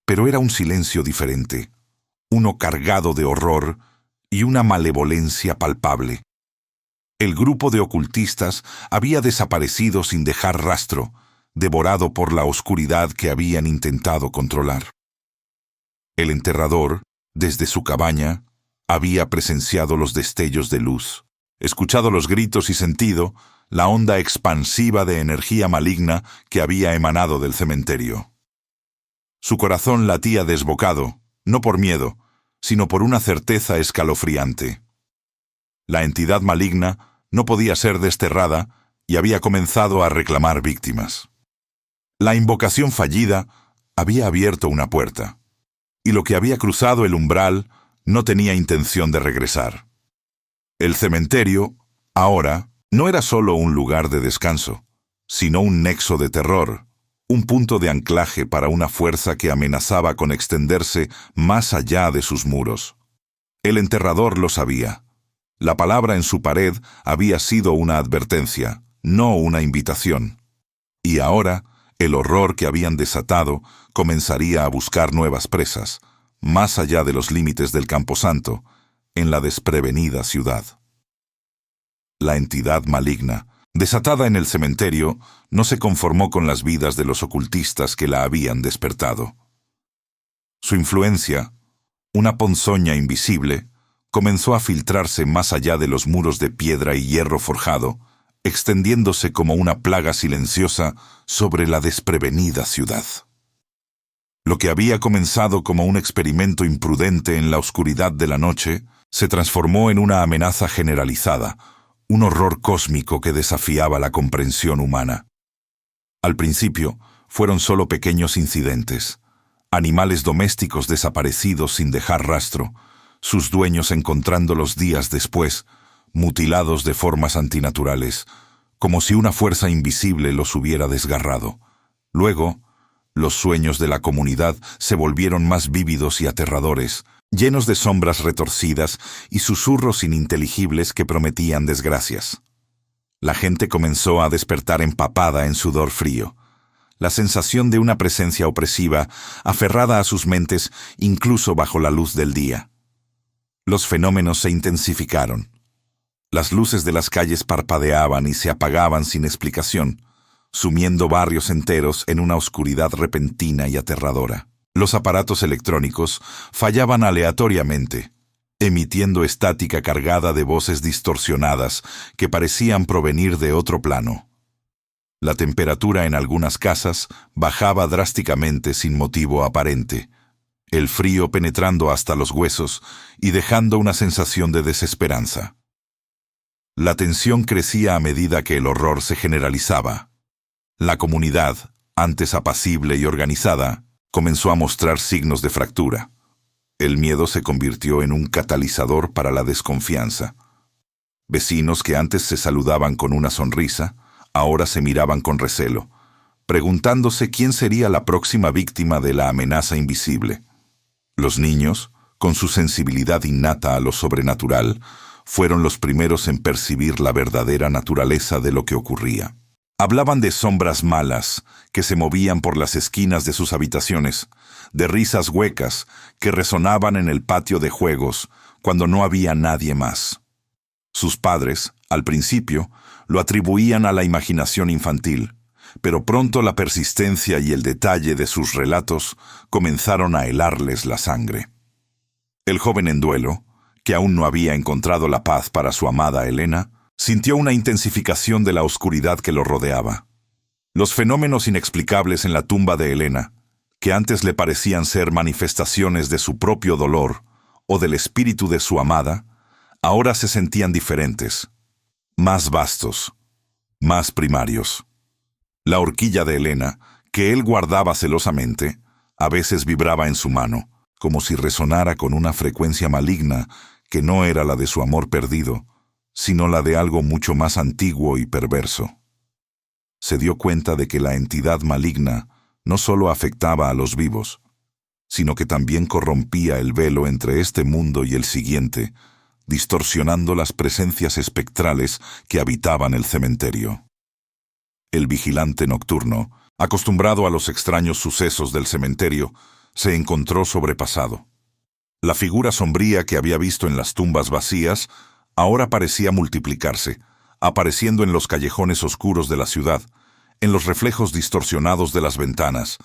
pero era un silencio diferente, uno cargado de horror y una malevolencia palpable. El grupo de ocultistas había desaparecido sin dejar rastro, devorado por la oscuridad que habían intentado controlar. El enterrador, desde su cabaña, había presenciado los destellos de luz, escuchado los gritos y sentido la onda expansiva de energía maligna que había emanado del cementerio. Su corazón latía desbocado, no por miedo, sino por una certeza escalofriante. La entidad maligna no podía ser desterrada y había comenzado a reclamar víctimas. La invocación fallida había abierto una puerta, y lo que había cruzado el umbral no tenía intención de regresar. El cementerio, ahora, no era solo un lugar de descanso, sino un nexo de terror, un punto de anclaje para una fuerza que amenazaba con extenderse más allá de sus muros. El enterrador lo sabía. La palabra en su pared había sido una advertencia, no una invitación. Y ahora, el horror que habían desatado comenzaría a buscar nuevas presas, más allá de los límites del camposanto, en la desprevenida ciudad. La entidad maligna, desatada en el cementerio, no se conformó con las vidas de los ocultistas que la habían despertado. Su influencia, una ponzoña invisible, comenzó a filtrarse más allá de los muros de piedra y hierro forjado, extendiéndose como una plaga silenciosa sobre la desprevenida ciudad. Lo que había comenzado como un experimento imprudente en la oscuridad de la noche se transformó en una amenaza generalizada, un horror cósmico que desafiaba la comprensión humana. Al principio, fueron solo pequeños incidentes, animales domésticos desaparecidos sin dejar rastro, sus dueños encontrándolos días después, mutilados de formas antinaturales, como si una fuerza invisible los hubiera desgarrado. Luego, los sueños de la comunidad se volvieron más vívidos y aterradores, llenos de sombras retorcidas y susurros ininteligibles que prometían desgracias. La gente comenzó a despertar empapada en sudor frío. La sensación de una presencia opresiva, aferrada a sus mentes incluso bajo la luz del día. Los fenómenos se intensificaron. Las luces de las calles parpadeaban y se apagaban sin explicación, sumiendo barrios enteros en una oscuridad repentina y aterradora. Los aparatos electrónicos fallaban aleatoriamente, emitiendo estática cargada de voces distorsionadas que parecían provenir de otro plano. La temperatura en algunas casas bajaba drásticamente sin motivo aparente, el frío penetrando hasta los huesos y dejando una sensación de desesperanza. La tensión crecía a medida que el horror se generalizaba. La comunidad, antes apacible y organizada, comenzó a mostrar signos de fractura. El miedo se convirtió en un catalizador para la desconfianza. Vecinos que antes se saludaban con una sonrisa, ahora se miraban con recelo, preguntándose quién sería la próxima víctima de la amenaza invisible. Los niños, con su sensibilidad innata a lo sobrenatural, fueron los primeros en percibir la verdadera naturaleza de lo que ocurría. Hablaban de sombras malas que se movían por las esquinas de sus habitaciones, de risas huecas que resonaban en el patio de juegos cuando no había nadie más. Sus padres, al principio, lo atribuían a la imaginación infantil, pero pronto la persistencia y el detalle de sus relatos comenzaron a helarles la sangre. El joven en duelo, que aún no había encontrado la paz para su amada Elena, sintió una intensificación de la oscuridad que lo rodeaba. Los fenómenos inexplicables en la tumba de Elena, que antes le parecían ser manifestaciones de su propio dolor o del espíritu de su amada, ahora se sentían diferentes, más vastos, más primarios. La horquilla de Elena, que él guardaba celosamente, a veces vibraba en su mano, como si resonara con una frecuencia maligna que no era la de su amor perdido, sino la de algo mucho más antiguo y perverso. Se dio cuenta de que la entidad maligna no solo afectaba a los vivos, sino que también corrompía el velo entre este mundo y el siguiente, distorsionando las presencias espectrales que habitaban el cementerio. El vigilante nocturno, acostumbrado a los extraños sucesos del cementerio, se encontró sobrepasado. La figura sombría que había visto en las tumbas vacías ahora parecía multiplicarse, apareciendo en los callejones oscuros de la ciudad, en los reflejos distorsionados de las ventanas,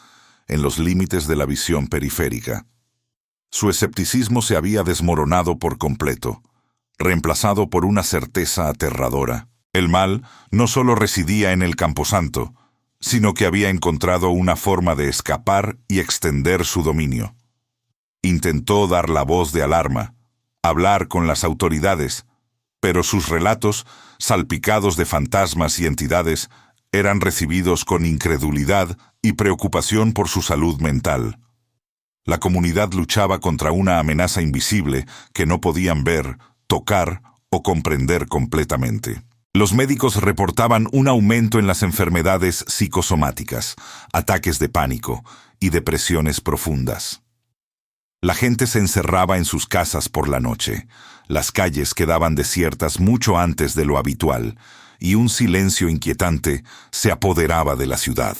en los límites de la visión periférica. Su escepticismo se había desmoronado por completo, reemplazado por una certeza aterradora. El mal no solo residía en el camposanto, sino que había encontrado una forma de escapar y extender su dominio. Intentó dar la voz de alarma, hablar con las autoridades, pero sus relatos, salpicados de fantasmas y entidades, eran recibidos con incredulidad y preocupación por su salud mental. La comunidad luchaba contra una amenaza invisible que no podían ver, tocar o comprender completamente. Los médicos reportaban un aumento en las enfermedades psicosomáticas, ataques de pánico y depresiones profundas. La gente se encerraba en sus casas por la noche, las calles quedaban desiertas mucho antes de lo habitual, y un silencio inquietante se apoderaba de la ciudad,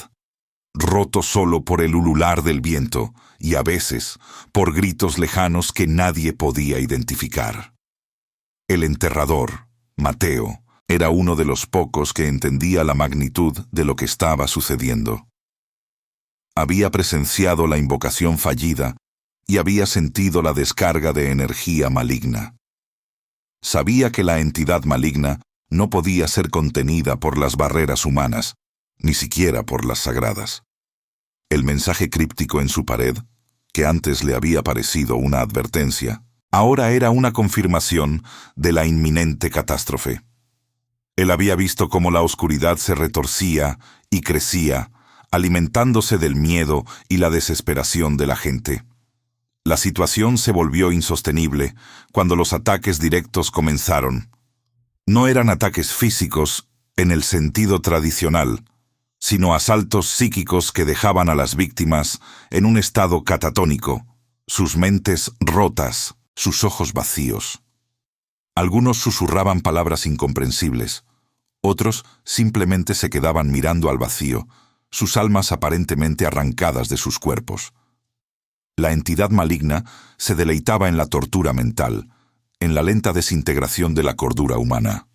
roto solo por el ulular del viento y a veces por gritos lejanos que nadie podía identificar. El enterrador, Mateo, era uno de los pocos que entendía la magnitud de lo que estaba sucediendo. Había presenciado la invocación fallida y había sentido la descarga de energía maligna. Sabía que la entidad maligna no podía ser contenida por las barreras humanas, ni siquiera por las sagradas. El mensaje críptico en su pared, que antes le había parecido una advertencia, ahora era una confirmación de la inminente catástrofe. Él había visto cómo la oscuridad se retorcía y crecía, alimentándose del miedo y la desesperación de la gente. La situación se volvió insostenible cuando los ataques directos comenzaron. No eran ataques físicos, en el sentido tradicional, sino asaltos psíquicos que dejaban a las víctimas en un estado catatónico, sus mentes rotas, sus ojos vacíos. Algunos susurraban palabras incomprensibles, otros simplemente se quedaban mirando al vacío, sus almas aparentemente arrancadas de sus cuerpos. La entidad maligna se deleitaba en la tortura mental, en la lenta desintegración de la cordura humana.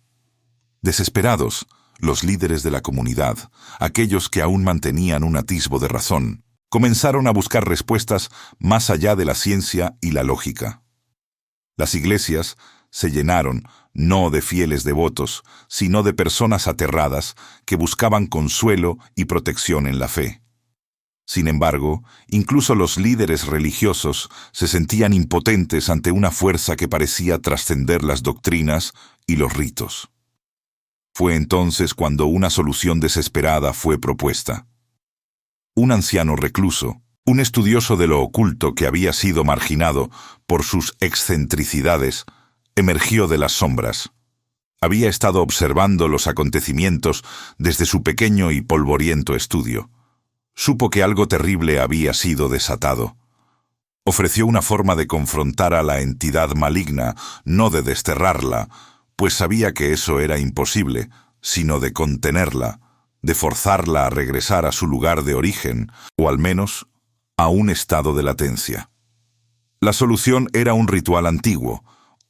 Desesperados, los líderes de la comunidad, aquellos que aún mantenían un atisbo de razón, comenzaron a buscar respuestas más allá de la ciencia y la lógica. Las iglesias se llenaron no de fieles devotos, sino de personas aterradas que buscaban consuelo y protección en la fe. Sin embargo, incluso los líderes religiosos se sentían impotentes ante una fuerza que parecía trascender las doctrinas y los ritos. Fue entonces cuando una solución desesperada fue propuesta. Un anciano recluso, un estudioso de lo oculto que había sido marginado por sus excentricidades, emergió de las sombras. Había estado observando los acontecimientos desde su pequeño y polvoriento estudio. Supo que algo terrible había sido desatado. Ofreció una forma de confrontar a la entidad maligna, no de desterrarla, pues sabía que eso era imposible, sino de contenerla, de forzarla a regresar a su lugar de origen, o al menos a un estado de latencia. La solución era un ritual antiguo,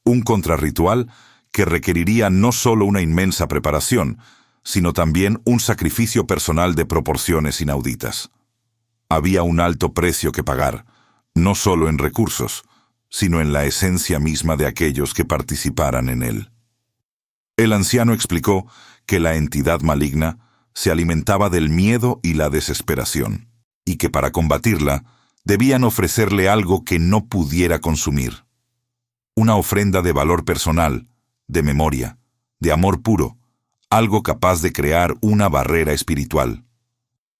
un contrarritual que requeriría no solo una inmensa preparación, sino también un sacrificio personal de proporciones inauditas. Había un alto precio que pagar, no solo en recursos, sino en la esencia misma de aquellos que participaran en él. El anciano explicó que la entidad maligna se alimentaba del miedo y la desesperación, y que para combatirla debían ofrecerle algo que no pudiera consumir. Una ofrenda de valor personal, de memoria, de amor puro, algo capaz de crear una barrera espiritual.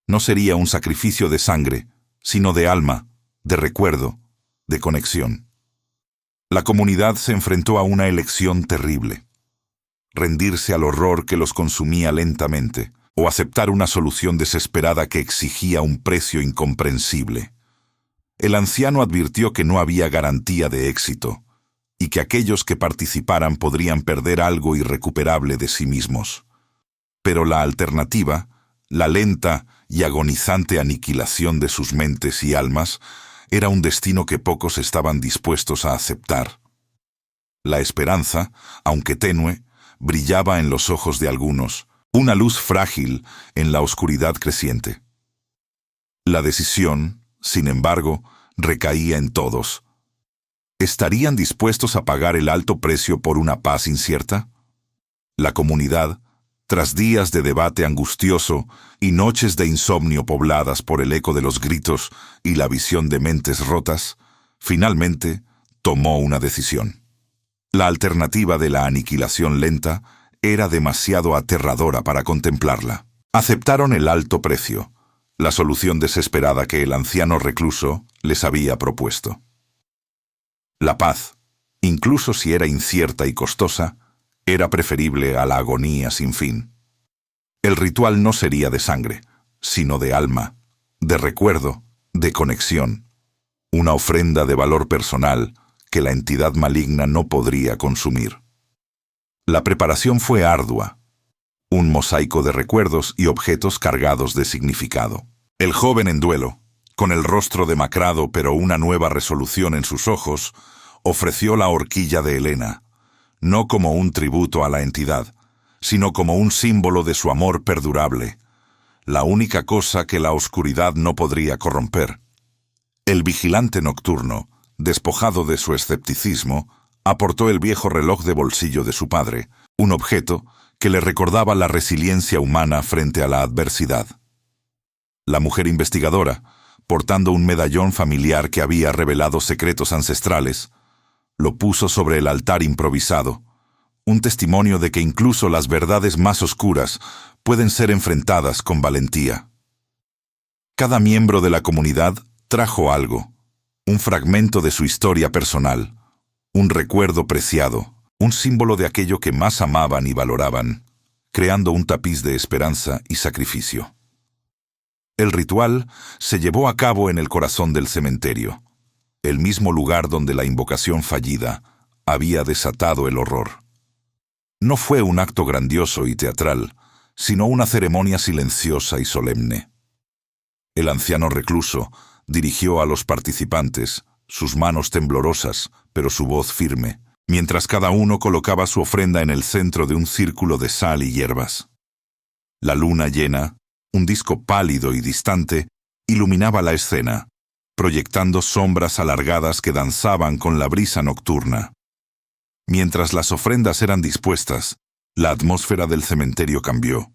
No sería un sacrificio de sangre, sino de alma, de recuerdo, de conexión. La comunidad se enfrentó a una elección terrible: rendirse al horror que los consumía lentamente, o aceptar una solución desesperada que exigía un precio incomprensible. El anciano advirtió que no había garantía de éxito, y que aquellos que participaran podrían perder algo irrecuperable de sí mismos. Pero la alternativa, la lenta y agonizante aniquilación de sus mentes y almas, era un destino que pocos estaban dispuestos a aceptar. La esperanza, aunque tenue, brillaba en los ojos de algunos, una luz frágil en la oscuridad creciente. La decisión, sin embargo, recaía en todos. ¿Estarían dispuestos a pagar el alto precio por una paz incierta? La comunidad, tras días de debate angustioso y noches de insomnio pobladas por el eco de los gritos y la visión de mentes rotas, finalmente tomó una decisión. La alternativa de la aniquilación lenta era demasiado aterradora para contemplarla. Aceptaron el alto precio, la solución desesperada que el anciano recluso les había propuesto. La paz, incluso si era incierta y costosa, era preferible a la agonía sin fin. El ritual no sería de sangre, sino de alma, de recuerdo, de conexión, una ofrenda de valor personal que la entidad maligna no podría consumir. La preparación fue ardua, un mosaico de recuerdos y objetos cargados de significado. El joven en duelo, con el rostro demacrado pero una nueva resolución en sus ojos, ofreció la horquilla de Helena, no como un tributo a la entidad, sino como un símbolo de su amor perdurable, la única cosa que la oscuridad no podría corromper. El vigilante nocturno, despojado de su escepticismo, aportó el viejo reloj de bolsillo de su padre, un objeto que le recordaba la resiliencia humana frente a la adversidad. La mujer investigadora, portando un medallón familiar que había revelado secretos ancestrales, lo puso sobre el altar improvisado, un testimonio de que incluso las verdades más oscuras pueden ser enfrentadas con valentía. Cada miembro de la comunidad trajo algo, un fragmento de su historia personal, un recuerdo preciado, un símbolo de aquello que más amaban y valoraban. creando un tapiz de esperanza y sacrificio. El ritual se llevó a cabo en el corazón del cementerio, el mismo lugar donde la invocación fallida había desatado el horror. No fue un acto grandioso y teatral, sino una ceremonia silenciosa y solemne. El anciano recluso dirigió a los participantes, sus manos temblorosas, pero su voz firme, mientras cada uno colocaba su ofrenda en el centro de un círculo de sal y hierbas. La luna llena, un disco pálido y distante, iluminaba la escena, proyectando sombras alargadas que danzaban con la brisa nocturna. Mientras las ofrendas eran dispuestas, la atmósfera del cementerio cambió.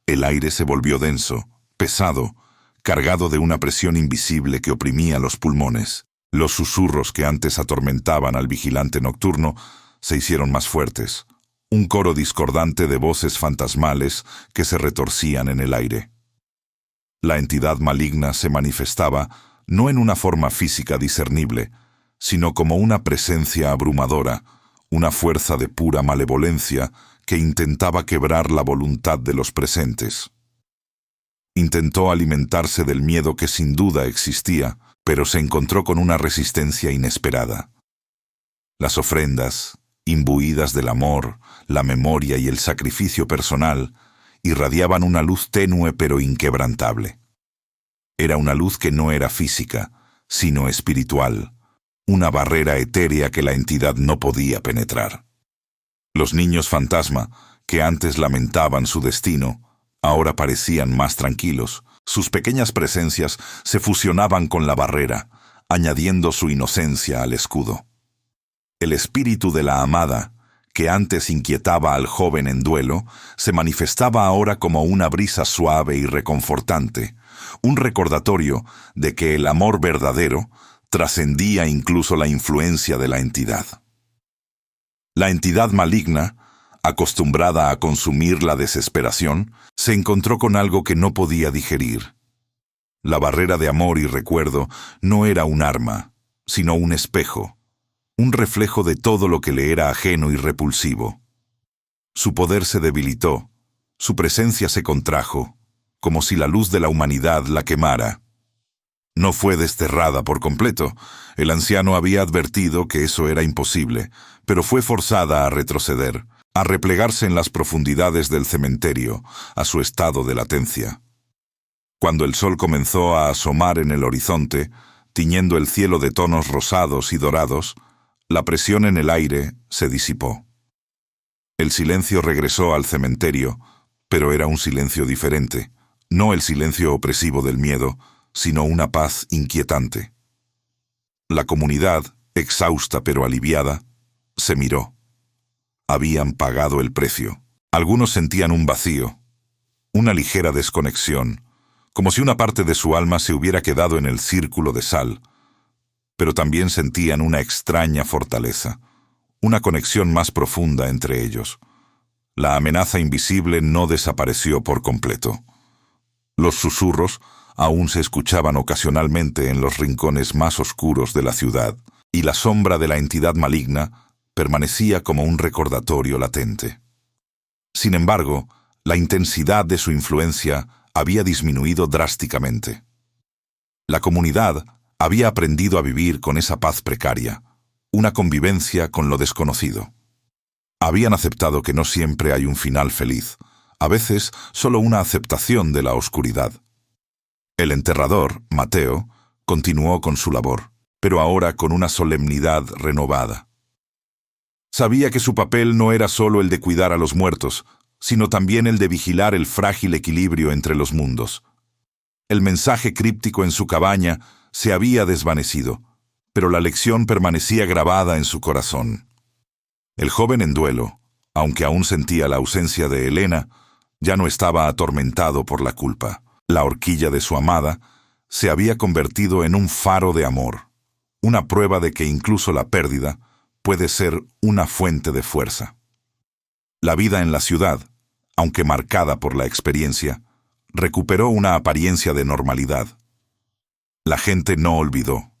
El aire se volvió denso, pesado, cargado de una presión invisible que oprimía los pulmones. Los susurros que antes atormentaban al vigilante nocturno se hicieron más fuertes, un coro discordante de voces fantasmales que se retorcían en el aire. La entidad maligna se manifestaba no en una forma física discernible, sino como una presencia abrumadora, una fuerza de pura malevolencia que intentaba quebrar la voluntad de los presentes. Intentó alimentarse del miedo que sin duda existía, pero se encontró con una resistencia inesperada. Las ofrendas, imbuidas del amor, la memoria y el sacrificio personal, irradiaban una luz tenue pero inquebrantable. Era una luz que no era física, sino espiritual, una barrera etérea que la entidad no podía penetrar. Los niños fantasma, que antes lamentaban su destino, ahora parecían más tranquilos. Sus pequeñas presencias se fusionaban con la barrera, añadiendo su inocencia al escudo. El espíritu de la amada, que antes inquietaba al joven en duelo, se manifestaba ahora como una brisa suave y reconfortante, un recordatorio de que el amor verdadero trascendía incluso la influencia de la entidad. La entidad maligna, acostumbrada a consumir la desesperación, se encontró con algo que no podía digerir. La barrera de amor y recuerdo no era un arma, sino un espejo, un reflejo de todo lo que le era ajeno y repulsivo. Su poder se debilitó, su presencia se contrajo, como si la luz de la humanidad la quemara. No fue desterrada por completo. El anciano había advertido que eso era imposible, pero fue forzada a retroceder, a replegarse en las profundidades del cementerio, a su estado de latencia. Cuando el sol comenzó a asomar en el horizonte, tiñendo el cielo de tonos rosados y dorados, la presión en el aire se disipó. El silencio regresó al cementerio, pero era un silencio diferente, no el silencio opresivo del miedo, sino una paz inquietante. La comunidad, exhausta pero aliviada, se miró. Habían pagado el precio. Algunos sentían un vacío, una ligera desconexión, como si una parte de su alma se hubiera quedado en el círculo de sal, pero también sentían una extraña fortaleza, una conexión más profunda entre ellos. La amenaza invisible no desapareció por completo. Los susurros aún se escuchaban ocasionalmente en los rincones más oscuros de la ciudad, y la sombra de la entidad maligna permanecía como un recordatorio latente. Sin embargo, la intensidad de su influencia había disminuido drásticamente. La comunidad había aprendido a vivir con esa paz precaria, una convivencia con lo desconocido. Habían aceptado que no siempre hay un final feliz, a veces solo una aceptación de la oscuridad. El enterrador, Mateo, continuó con su labor, pero ahora con una solemnidad renovada. Sabía que su papel no era solo el de cuidar a los muertos, sino también el de vigilar el frágil equilibrio entre los mundos. El mensaje críptico en su cabaña se había desvanecido, pero la lección permanecía grabada en su corazón. El joven en duelo, aunque aún sentía la ausencia de Elena, ya no estaba atormentado por la culpa. La horquilla de su amada se había convertido en un faro de amor, una prueba de que incluso la pérdida puede ser una fuente de fuerza. La vida en la ciudad, aunque marcada por la experiencia, recuperó una apariencia de normalidad. La gente no olvidó,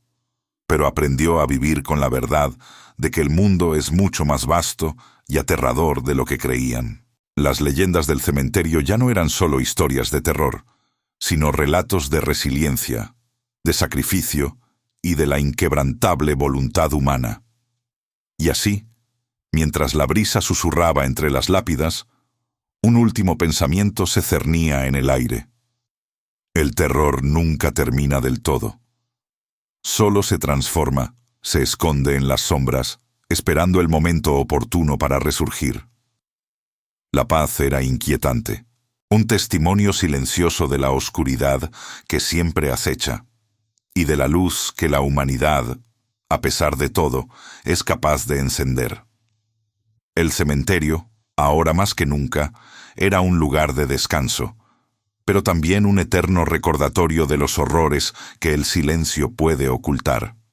pero aprendió a vivir con la verdad de que el mundo es mucho más vasto y aterrador de lo que creían. Las leyendas del cementerio ya no eran solo historias de terror, sino relatos de resiliencia, de sacrificio y de la inquebrantable voluntad humana. Y así, mientras la brisa susurraba entre las lápidas, un último pensamiento se cernía en el aire. El terror nunca termina del todo. Solo se transforma, se esconde en las sombras, esperando el momento oportuno para resurgir. La paz era inquietante, un testimonio silencioso de la oscuridad que siempre acecha, y de la luz que la humanidad, a pesar de todo, es capaz de encender. El cementerio, ahora más que nunca, era un lugar de descanso, pero también un eterno recordatorio de los horrores que el silencio puede ocultar.